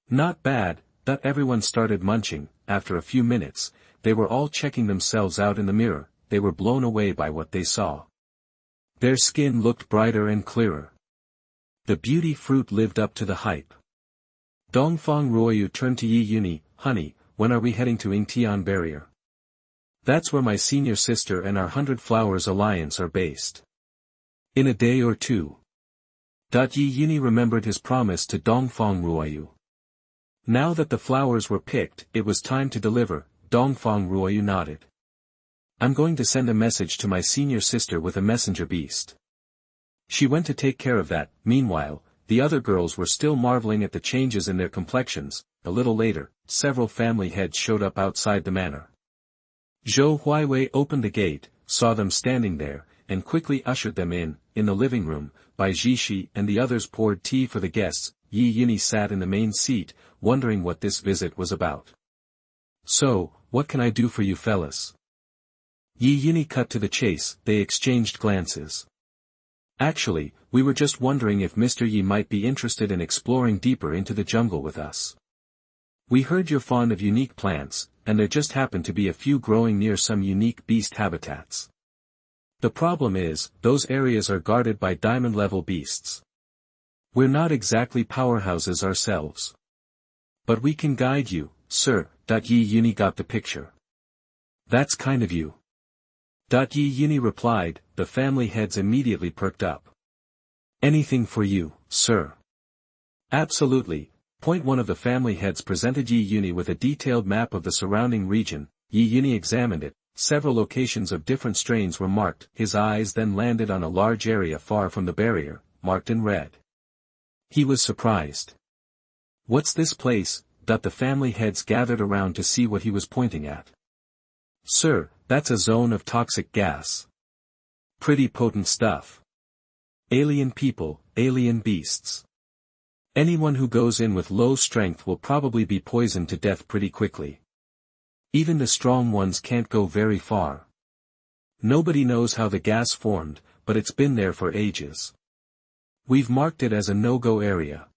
Not bad. Everyone started munching. After a few minutes, they were all checking themselves out in the mirror. They were blown away by what they saw. Their skin looked brighter and clearer. The beauty fruit lived up to the hype. Dongfang Ruoyu turned to Yunyi, honey, when are we heading to Yingtian Barrier? That's where my senior sister and our 100 Flowers Alliance are based. In a day or two. Yunyi remembered his promise to Dongfang Ruoyu. Now that the flowers were picked, it was time to deliver. Dongfang Ruoyu nodded. I'm going to send a message to my senior sister with a messenger beast. She went to take care of that. Meanwhile, the other girls were still marveling at the changes in their complexions. A little later, several family heads showed up outside the manor. Zhou Huaiwei opened the gate, saw them standing there, and quickly ushered them in. In the living room, Bai Jishi and the others poured tea for the guests. Yunyi sat in the main seat, wondering what this visit was about. So, what can I do for you fellas? Yunyi cut to the chase. They exchanged glances. Actually, we were just wondering if Mr. Yi might be interested in exploring deeper into the jungle with us. We heard you're fond of unique plants, and there just happen to be a few growing near some unique beast habitats. The problem is, those areas are guarded by diamond-level beasts. We're not exactly powerhouses ourselves. But we can guide you, sir. Yunyi got the picture. That's kind of you. Yunyi replied. The family heads immediately perked up. Anything for you, sir. Absolutely. One of the family heads presented Yunyi with a detailed map of the surrounding region. Yunyi examined it. Several locations of different strains were marked. His eyes then landed on a large area far from the barrier, marked in red. He was surprised. "What's this place?" The family heads gathered around to see what he was pointing at. "Sir, that's a zone of toxic gas. Pretty potent stuff. Alien people, alien beasts. Anyone who goes in with low strength will probably be poisoned to death pretty quickly. Even the strong ones can't go very far. Nobody knows how the gas formed, but it's been there for ages. We've marked it as a no-go area.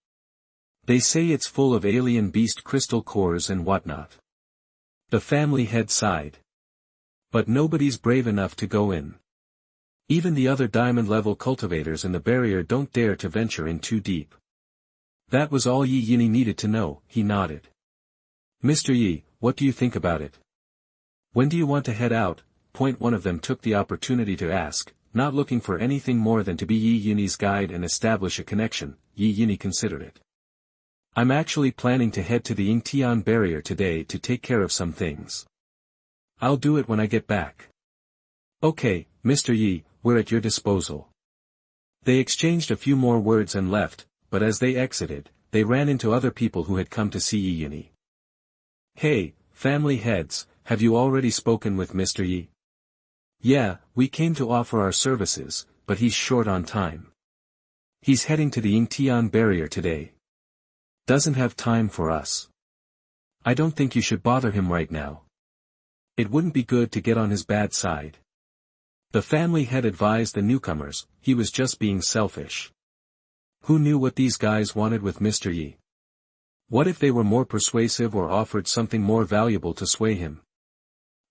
They say it's full of alien beast crystal cores and whatnot." The family head sighed. "But nobody's brave enough to go in. Even the other diamond-level cultivators in the barrier don't dare to venture in too deep." That was all Yunyi needed to know. He nodded. "Mr. Yi, what do you think about it? When do you want to head out?" One of them took the opportunity to ask, not looking for anything more than to be Yunyi's guide and establish a connection. Yunyi considered it. "I'm actually planning to head to the Yingtian barrier today to take care of some things. I'll do it when I get back." "Okay, Mr. Yi, we're at your disposal." They exchanged a few more words and left, but as they exited, they ran into other people who had come to see Yunyi. "Hey, family heads, have you already spoken with Mr. Yi?" "Yeah, we came to offer our services, but he's short on time. He's heading to the Yingtian barrier today. Doesn't have time for us. I don't think you should bother him right now. It wouldn't be good to get on his bad side." The family head advised the newcomers. He was just being selfish. Who knew what these guys wanted with Mr. Yi? What if they were more persuasive or offered something more valuable to sway him?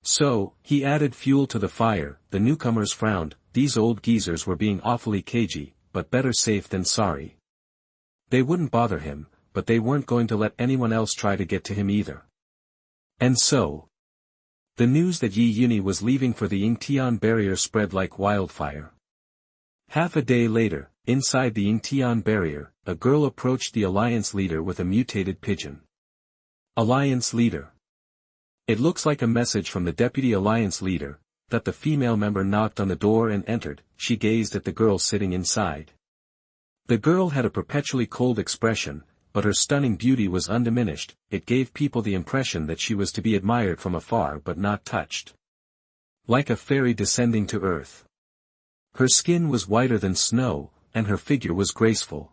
So, he added fuel to the fire. The newcomers frowned. These old geezers were being awfully cagey, but better safe than sorry. They wouldn't bother him, but they weren't going to let anyone else try to get to him either. And so, the news that Yunyi was leaving for the Yingtian barrier spread like wildfire. Half a day later, inside the Yingtian barrier, a girl approached the Alliance leader with a mutated pigeon. "Alliance leader. It looks like a message from the deputy Alliance leader." The female member knocked on the door and entered. She gazed at the girl sitting inside. The girl had a perpetually cold expression, but her stunning beauty was undiminished. It gave people the impression that she was to be admired from afar but not touched. Like a fairy descending to earth. Her skin was whiter than snow, and her figure was graceful.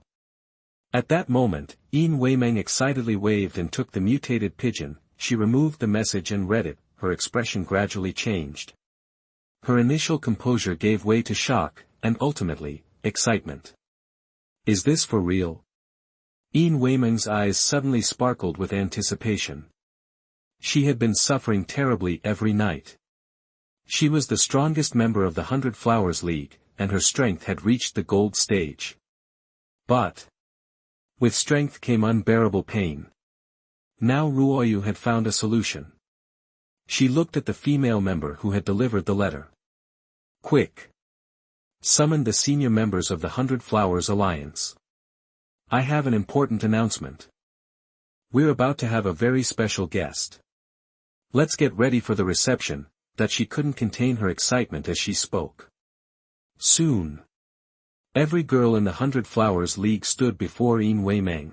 At that moment, Yin Weimeng excitedly waved and took the mutated pigeon. She removed the message and read it. Her expression gradually changed. Her initial composure gave way to shock, and ultimately, excitement. "Is this for real?" Yin Weimeng's eyes suddenly sparkled with anticipation. She had been suffering terribly every night. She was the strongest member of the 100 Flowers League, and her strength had reached the gold stage. But with strength came unbearable pain. Now Ruoyu had found a solution. She looked at the female member who had delivered the letter. "Quick! Summon the senior members of the 100 Flowers Alliance. I have an important announcement. We're about to have a very special guest. Let's get ready for the reception." She couldn't contain her excitement as she spoke. Soon, every girl in the 100 Flowers League stood before Yin Weimeng.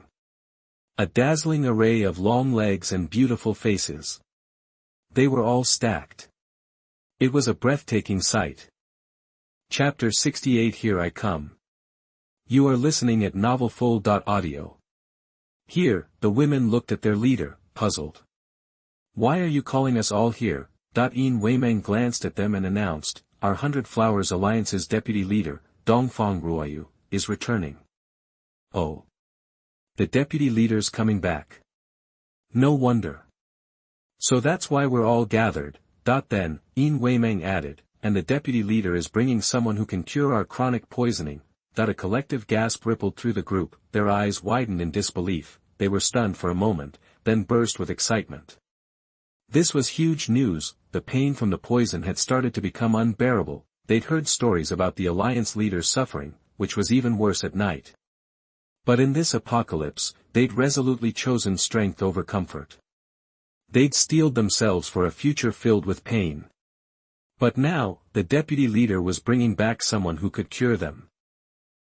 A dazzling array of long legs and beautiful faces. They were all stacked. It was a breathtaking sight. Chapter 68. Here I come. You are listening at novelfull.audio. Here, the women looked at their leader, puzzled. "Why are you calling us all here?" Yin Weimeng glanced at them and announced, "Our 100 Flowers Alliance's deputy leader, Dongfang Ruoyu, is returning." "Oh. The deputy leader's coming back. No wonder. So that's why we're all gathered." Then, Yin Weimeng added, "And the deputy leader is bringing someone who can cure our chronic poisoning." A collective gasp rippled through the group. Their eyes widened in disbelief. They were stunned for a moment, then burst with excitement. This was huge news. The pain from the poison had started to become unbearable. They'd heard stories about the Alliance leaders suffering, which was even worse at night. But in this apocalypse, they'd resolutely chosen strength over comfort. They'd steeled themselves for a future filled with pain. But now, the deputy leader was bringing back someone who could cure them.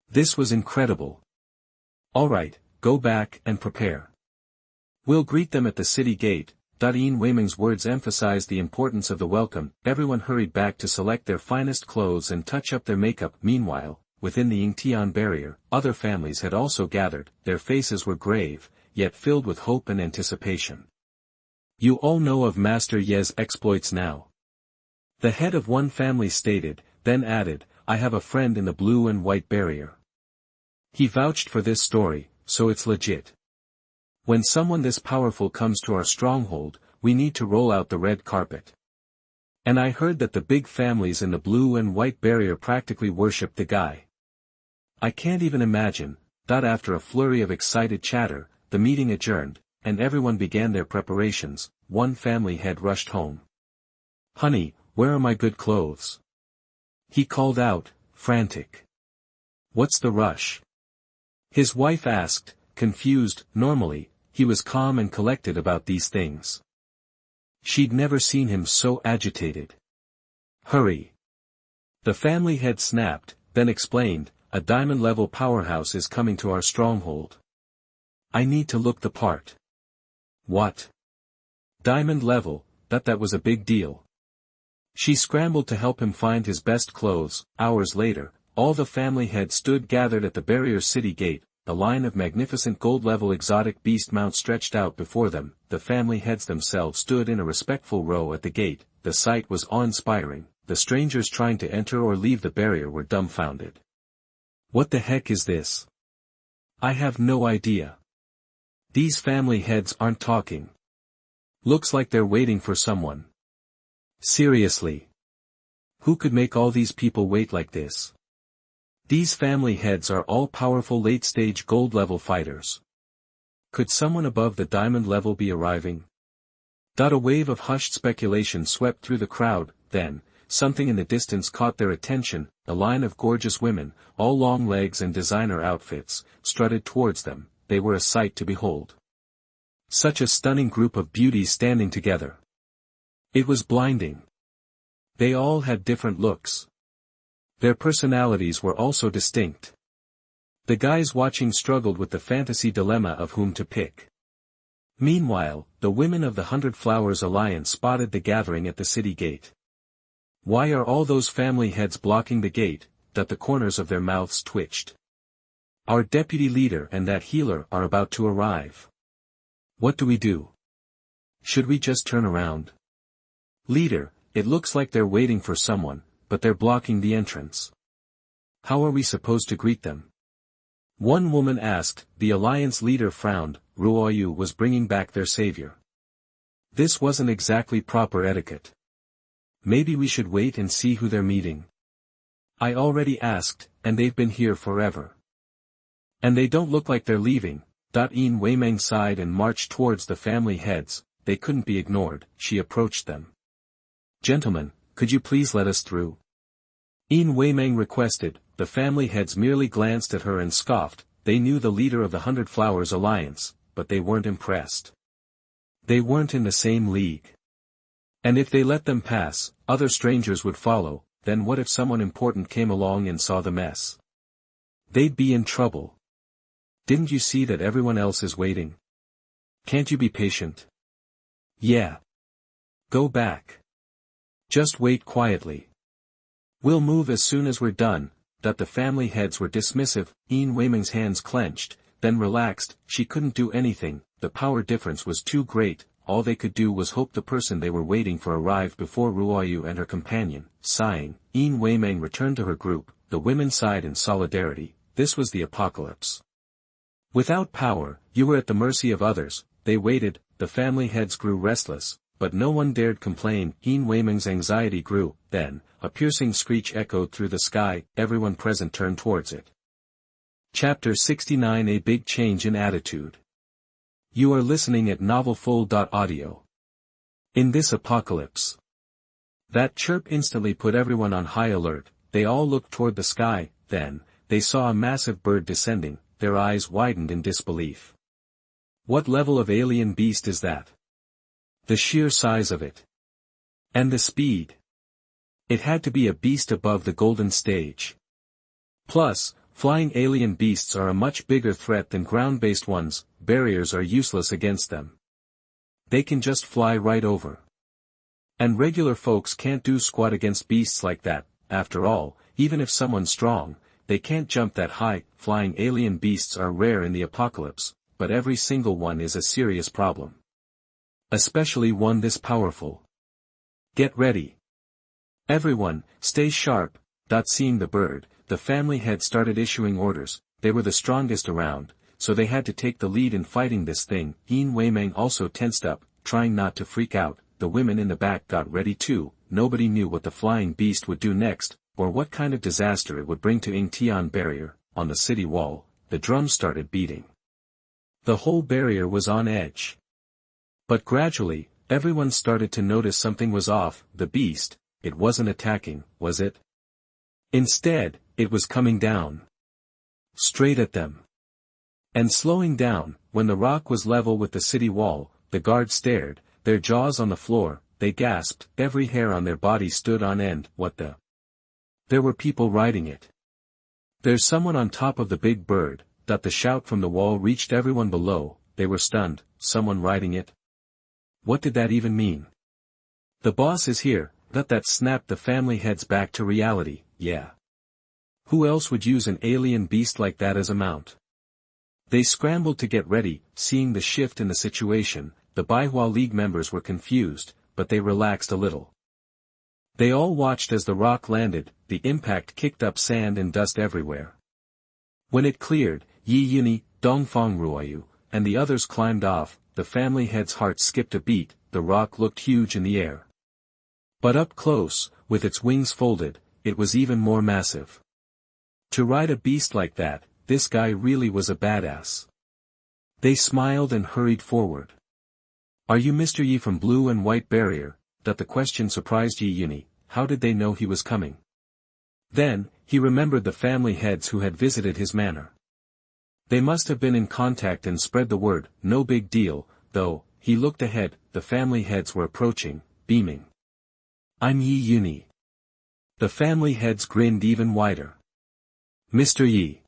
This was incredible. All right, go back and prepare. We'll greet them at the city gate. Yin Weiming's words emphasized the importance of the welcome. Everyone hurried back to select their finest clothes and touch up their makeup. Meanwhile, within the Yingtian barrier, other families had also gathered. Their faces were grave, yet filled with hope and anticipation. You all know of Master Ye's exploits now. The head of one family stated, then added, I have a friend in the blue and white barrier. He vouched for this story, so it's legit. When someone this powerful comes to our stronghold, we need to roll out the red carpet. And I heard that the big families in the blue and white barrier practically worship the guy. I can't even imagine. After a flurry of excited chatter, the meeting adjourned, and everyone began their preparations. One family head rushed home. Honey, where are my good clothes? He called out, frantic. What's the rush? His wife asked, confused. Normally, he was calm and collected about these things. She'd never seen him so agitated. Hurry. The family head snapped, then explained, a diamond-level powerhouse is coming to our stronghold. I need to look the part. What? Diamond level, that was a big deal. She scrambled to help him find his best clothes. Hours later, all the family heads stood gathered at the barrier city gate. A line of magnificent gold-level exotic beast mounts stretched out before them. The family heads themselves stood in a respectful row at the gate. The sight was awe-inspiring. The strangers trying to enter or leave the barrier were dumbfounded. What the heck is this? I have no idea. These family heads aren't talking. Looks like they're waiting for someone. Seriously. Who could make all these people wait like this? These family heads are all powerful late-stage gold-level fighters. Could someone above the diamond level be arriving? A wave of hushed speculation swept through the crowd. Then, something in the distance caught their attention. A line of gorgeous women, all long legs and designer outfits, strutted towards them. They were a sight to behold. Such a stunning group of beauties standing together. It was blinding. They all had different looks. Their personalities were also distinct. The guys watching struggled with the fantasy dilemma of whom to pick. Meanwhile, the women of the 100 Flowers Alliance spotted the gathering at the city gate. Why are all those family heads blocking the gate? The corners of their mouths twitched. Our deputy leader and that healer are about to arrive. What do we do? Should we just turn around? Leader, it looks like they're waiting for someone, but they're blocking the entrance. How are we supposed to greet them? One woman asked. The alliance leader frowned. Ruoyu was bringing back their savior. This wasn't exactly proper etiquette. Maybe we should wait and see who they're meeting. I already asked, and they've been here forever. And they don't look like they're leaving. Yin Weiming sighed and marched towards the family heads. They couldn't be ignored. She approached them. Gentlemen, could you please let us through? Yin Weiming requested. The family heads merely glanced at her and scoffed. They knew the leader of the 100 Flowers Alliance, but they weren't impressed. They weren't in the same league. And if they let them pass, other strangers would follow. Then what if someone important came along and saw the mess? They'd be in trouble. Didn't you see that everyone else is waiting? Can't you be patient? Yeah. Go back. Just wait quietly. We'll move as soon as we're done. The family heads were dismissive. Yin Weiming's hands clenched, then relaxed. She couldn't do anything. The power difference was too great. All they could do was hope the person they were waiting for arrived before Ruoyu and her companion. Sighing, Yin Weiming returned to her group. The women sighed in solidarity. This was the apocalypse. Without power, you were at the mercy of others. They waited. The family heads grew restless, but no one dared complain. Yin Weiming's anxiety grew. Then, a piercing screech echoed through the sky. Everyone present turned towards it. Chapter 69. A Big Change in Attitude. You are listening at novelfull.audio. In this apocalypse. That chirp instantly put everyone on high alert. They all looked toward the sky. Then, they saw a massive bird descending. Their eyes widened in disbelief. What level of alien beast is that? The sheer size of it. And the speed. It had to be a beast above the golden stage. Plus, flying alien beasts are a much bigger threat than ground-based ones, barriers are useless against them. They can just fly right over. And regular folks can't do squat against beasts like that. After all, even if someone's strong, they can't jump that high. Flying alien beasts are rare in the apocalypse, but every single one is a serious problem. Especially one this powerful. Get ready. Everyone, stay sharp. Seeing the bird, the family head started issuing orders. They were the strongest around, so they had to take the lead in fighting this thing. Yin Weimeng also tensed up, trying not to freak out. The women in the back got ready too. Nobody knew what the flying beast would do next, or what kind of disaster it would bring to Yingtian barrier. On the city wall, the drums started beating. The whole barrier was on edge. But gradually, everyone started to notice something was off. The beast, it wasn't attacking, was it? Instead, it was coming down. Straight at them. And slowing down. When the rock was level with the city wall, the guards stared, their jaws on the floor. They gasped, every hair on their body stood on end. What the? There were people riding it. There's someone on top of the big bird. The shout from the wall reached everyone below. They were stunned. Someone riding it? What did that even mean? The boss is here. That snapped the family heads back to reality. Yeah. Who else would use an alien beast like that as a mount? They scrambled to get ready. Seeing the shift in the situation, the Baihua League members were confused, but they relaxed a little. They all watched as the rock landed. The impact kicked up sand and dust everywhere. When it cleared, Yunyi, Dongfang Ruoyu, and the others climbed off. The family head's heart skipped a beat. The rock looked huge in the air. But up close, with its wings folded, it was even more massive. To ride a beast like that, this guy really was a badass. They smiled and hurried forward. Are you Mr. Yi from Blue and White Barrier? The question surprised Yunyi. How did they know he was coming? Then, he remembered the family heads who had visited his manor. They must have been in contact and spread the word. No big deal, though. He looked ahead. The family heads were approaching, beaming. I'm Yunyi. The family heads grinned even wider. Mr. Yi.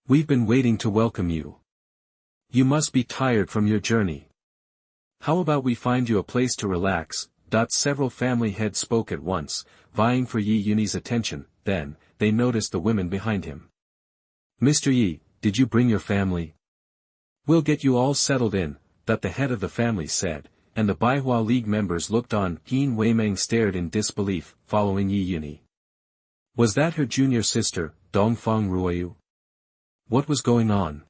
We've been waiting to welcome you. You must be tired from your journey. How about we find you a place to relax? Several family heads spoke at once, vying for Yunyi's attention. Then, they noticed the women behind him. Mr. Yi, did you bring your family? We'll get you all settled in, the head of the family said, and the Baihua League members looked on. Yin Weimeng stared in disbelief, following Yunyi. Was that her junior sister, Dongfang Ruoyu? What was going on?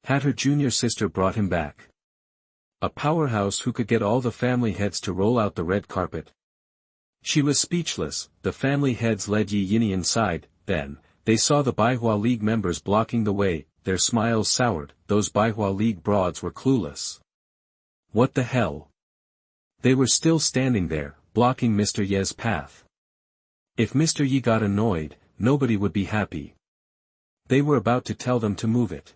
Had her junior sister brought him back? A powerhouse who could get all the family heads to roll out the red carpet? She was speechless. The family heads led Yunyi inside. Then, they saw the Baihua League members blocking the way. Their smiles soured. Those Baihua League broads were clueless. What the hell? They were still standing there, blocking Mr. Ye's path. If Mr. Yi got annoyed, nobody would be happy. They were about to tell them to move it.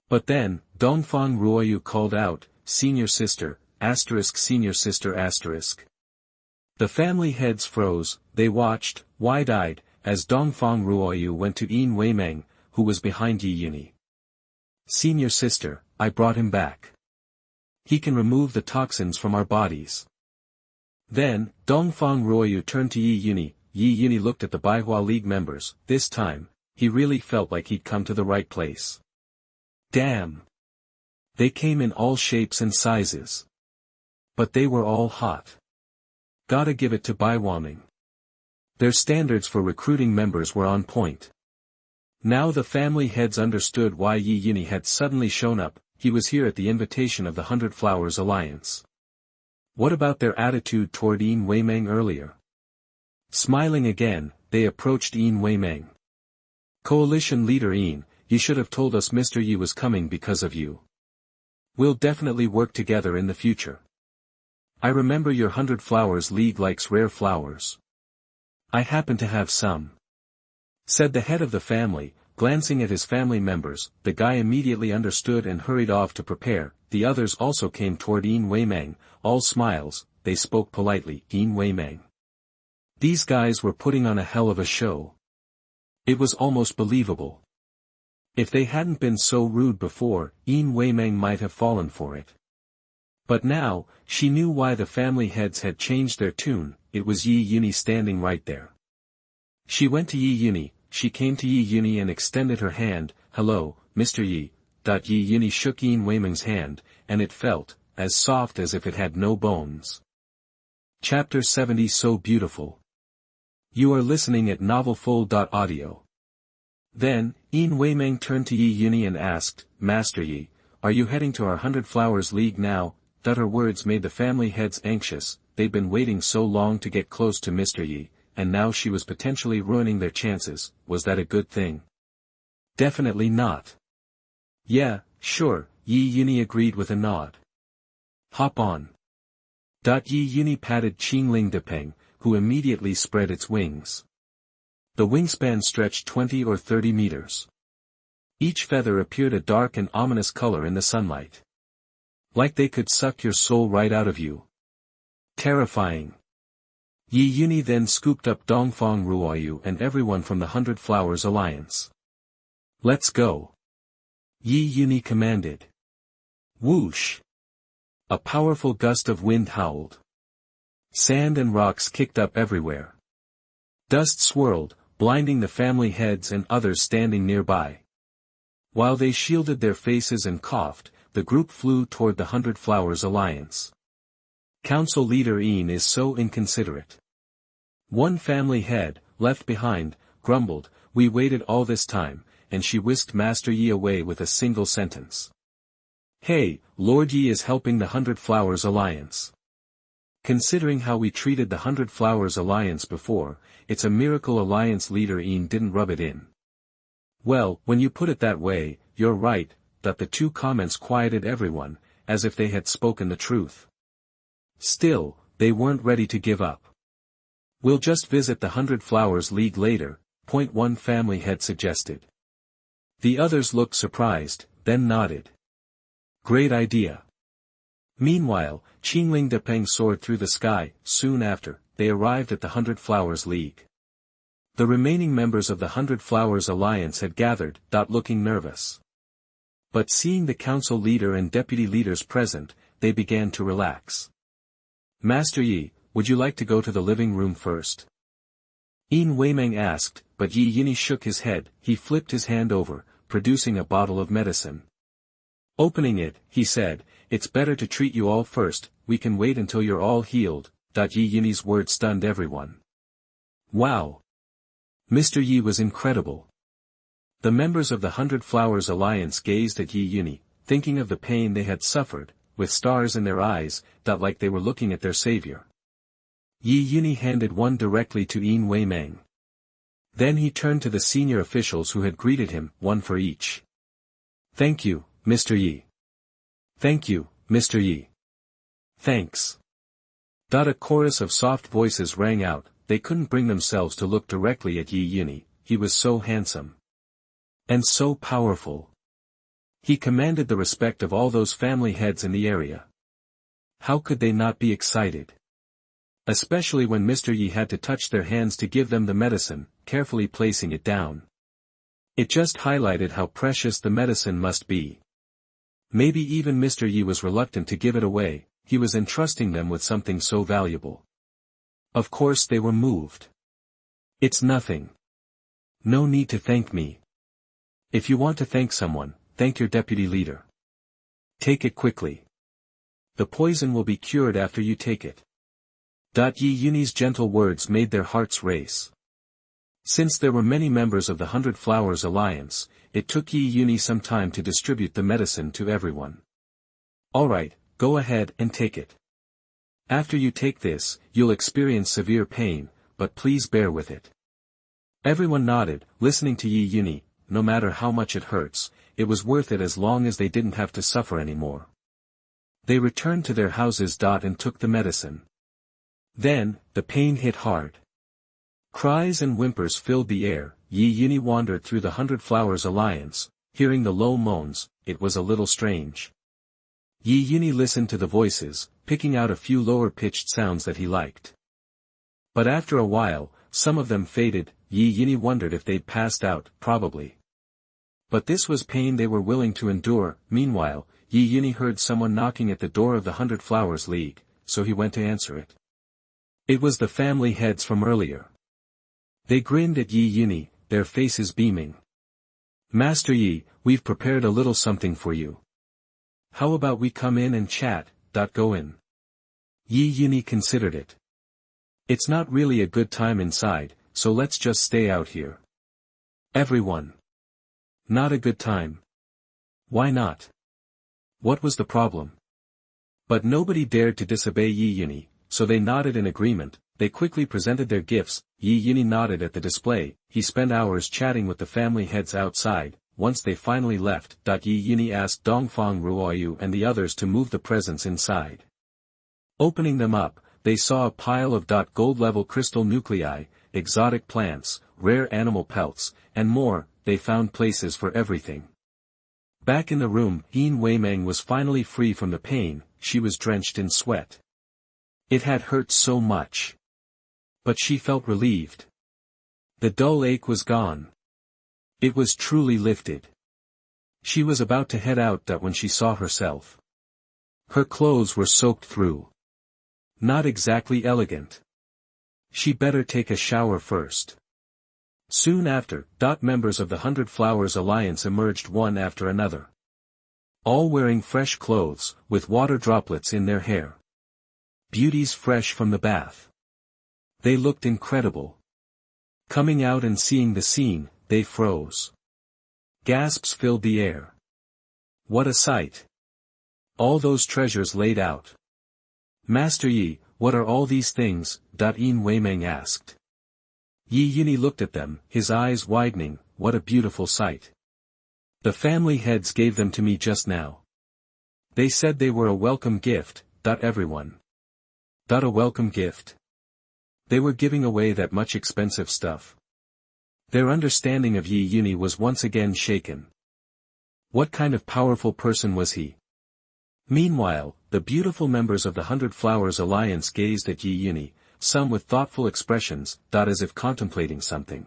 But then, Dongfang Ruoyu called out, Senior sister, senior sister. The family heads froze. They watched, wide-eyed, as Dongfang Ruoyu went to Yin Weimeng, who was behind Yunyi. Senior sister, I brought him back. He can remove the toxins from our bodies. Then, Dongfang Ruoyu turned to Yunyi. Yunyi looked at the Baihua League members. This time, he really felt like he'd come to the right place. Damn! They came in all shapes and sizes. But they were all hot. Gotta give it to Baihuaming. Their standards for recruiting members were on point. Now the family heads understood why Yunyi had suddenly shown up. He was here at the invitation of the 100 Flowers Alliance. What about their attitude toward Yin Weimeng earlier? Smiling again, they approached Yin Weimeng. Coalition leader Yin, you should have told us Mr. Yi was coming because of you. We'll definitely work together in the future. I remember your 100 Flowers League likes rare flowers. I happen to have some. Said the head of the family, glancing at his family members, the guy immediately understood and hurried off to prepare. The others also came toward Yin Weimeng, all smiles. They spoke politely. Yin Weimeng. These guys were putting on a hell of a show. It was almost believable. If they hadn't been so rude before, Yin Weimeng might have fallen for it. But now, she knew why the family heads had changed their tune. It was Yunyi standing right there. She went to Yunyi. She came to Yunyi and extended her hand. "Hello, Mr. Yi." Yunyi shook Yin Weimeng's hand, and it felt as soft as if it had no bones. Chapter 70. So beautiful. You are listening at novelfull.audio. Then, Yin Weimeng turned to Yunyi and asked, "Master Yi, are you heading to our 100 Flowers League now?" Her words made the family heads anxious. They'd been waiting so long to get close to Mr. Yi, and now she was potentially ruining their chances. Was that a good thing? Definitely not. Yeah, sure, Yunyi agreed with a nod. Hop on. Yunyi patted Qingling Depeng, who immediately spread its wings. The wingspan stretched 20 or 30 meters. Each feather appeared a dark and ominous color in the sunlight. Like they could suck your soul right out of you. Terrifying. Yunyi then scooped up Dongfang Ruoyu and everyone from the 100 Flowers Alliance. Let's go. Yunyi commanded. Whoosh. A powerful gust of wind howled. Sand and rocks kicked up everywhere. Dust swirled, blinding the family heads and others standing nearby. While they shielded their faces and coughed, the group flew toward the 100 Flowers Alliance. Council leader Yin is so inconsiderate. One family head, left behind, grumbled, "We waited all this time," and she whisked Master Yi away with a single sentence. Hey, Lord Yi is helping the 100 Flowers Alliance. Considering how we treated the 100 Flowers Alliance before, it's a miracle Alliance leader Yin didn't rub it in. Well, when you put it that way, you're right. The two comments quieted everyone, as if they had spoken the truth. Still, they weren't ready to give up. We'll just visit the 100 Flowers League later, one family head suggested. The others looked surprised, then nodded. Great idea. Meanwhile, Qingling Depeng soared through the sky. Soon after, they arrived at the 100 Flowers League. The remaining members of the 100 Flowers Alliance had gathered, looking nervous. But seeing the council leader and deputy leaders present, they began to relax. Master Yi, would you like to go to the living room first? Yin Weimeng asked, but Yunyi shook his head. He flipped his hand over, producing a bottle of medicine. Opening it, he said, "It's better to treat you all first, we can wait until you're all healed." Yunyi's words stunned everyone. Wow! Mr. Yi was incredible. The members of the 100 Flowers Alliance gazed at Yunyi, thinking of the pain they had suffered, with stars in their eyes, like they were looking at their savior. Yunyi handed one directly to Yin Weimeng. Then he turned to the senior officials who had greeted him, one for each. Thank you, Mr. Yi. Thank you, Mr. Yi. Thanks. A chorus of soft voices rang out. They couldn't bring themselves to look directly at Yunyi. He was so handsome. And so powerful. He commanded the respect of all those family heads in the area. How could they not be excited? Especially when Mr. Yi had to touch their hands to give them the medicine, carefully placing it down. It just highlighted how precious the medicine must be. Maybe even Mr. Yi was reluctant to give it away, he was entrusting them with something so valuable. Of course they were moved. It's nothing. No need to thank me. If you want to thank someone, thank your deputy leader. Take it quickly. The poison will be cured after you take it. Yunyi's gentle words made their hearts race. Since there were many members of the 100 Flowers Alliance, it took Yunyi some time to distribute the medicine to everyone. Alright, go ahead and take it. After you take this, you'll experience severe pain, but please bear with it. Everyone nodded, listening to Yunyi. No matter how much it hurts, it was worth it as long as they didn't have to suffer anymore. They returned to their houses. And took the medicine. Then, the pain hit hard. Cries and whimpers filled the air. Yunyi wandered through the 100 Flowers Alliance. Hearing the low moans, it was a little strange. Yunyi listened to the voices, picking out a few lower-pitched sounds that he liked. But after a while, some of them faded. Yunyi wondered if they'd passed out, probably. But this was pain they were willing to endure. Meanwhile, Yunyi heard someone knocking at the door of the 100 Flowers League, so he went to answer it. It was the family heads from earlier. They grinned at Yunyi, their faces beaming. "Master Yi, we've prepared a little something for you. How about we come in and chat?" Go in. Yunyi considered it. "It's not really a good time inside, so let's just stay out here." Everyone. "Not a good time. Why not? What was the problem?" But nobody dared to disobey Yunyi, so they nodded in agreement. They quickly presented their gifts. Yunyi nodded at the display. He spent hours chatting with the family heads outside. Once they finally left, Yunyi asked Dongfang, Ruoyu and the others to move the presents inside. Opening them up, they saw a pile of gold-level crystal nuclei, exotic plants, rare animal pelts, and more. They found places for everything. Back in the room, Yin Weimeng was finally free from the pain. She was drenched in sweat. It had hurt so much. But she felt relieved. The dull ache was gone. It was truly lifted. She was about to head out when she saw herself. Her clothes were soaked through. Not exactly elegant. She better take a shower first. Soon after, members of the 100 Flowers Alliance emerged one after another. All wearing fresh clothes, with water droplets in their hair. Beauties fresh from the bath. They looked incredible. Coming out and seeing the scene, they froze. Gasps filled the air. What a sight! All those treasures laid out. "Master Yi, what are all these things?" Yin Weimeng asked. Yunyi looked at them, his eyes widening. "What a beautiful sight. The family heads gave them to me just now. They said they were a welcome gift. Everyone. A welcome gift? They were giving away that much expensive stuff." Their understanding of Yunyi was once again shaken. What kind of powerful person was he? Meanwhile, the beautiful members of the 100 Flowers Alliance gazed at Yunyi, some with thoughtful expressions, as if contemplating something.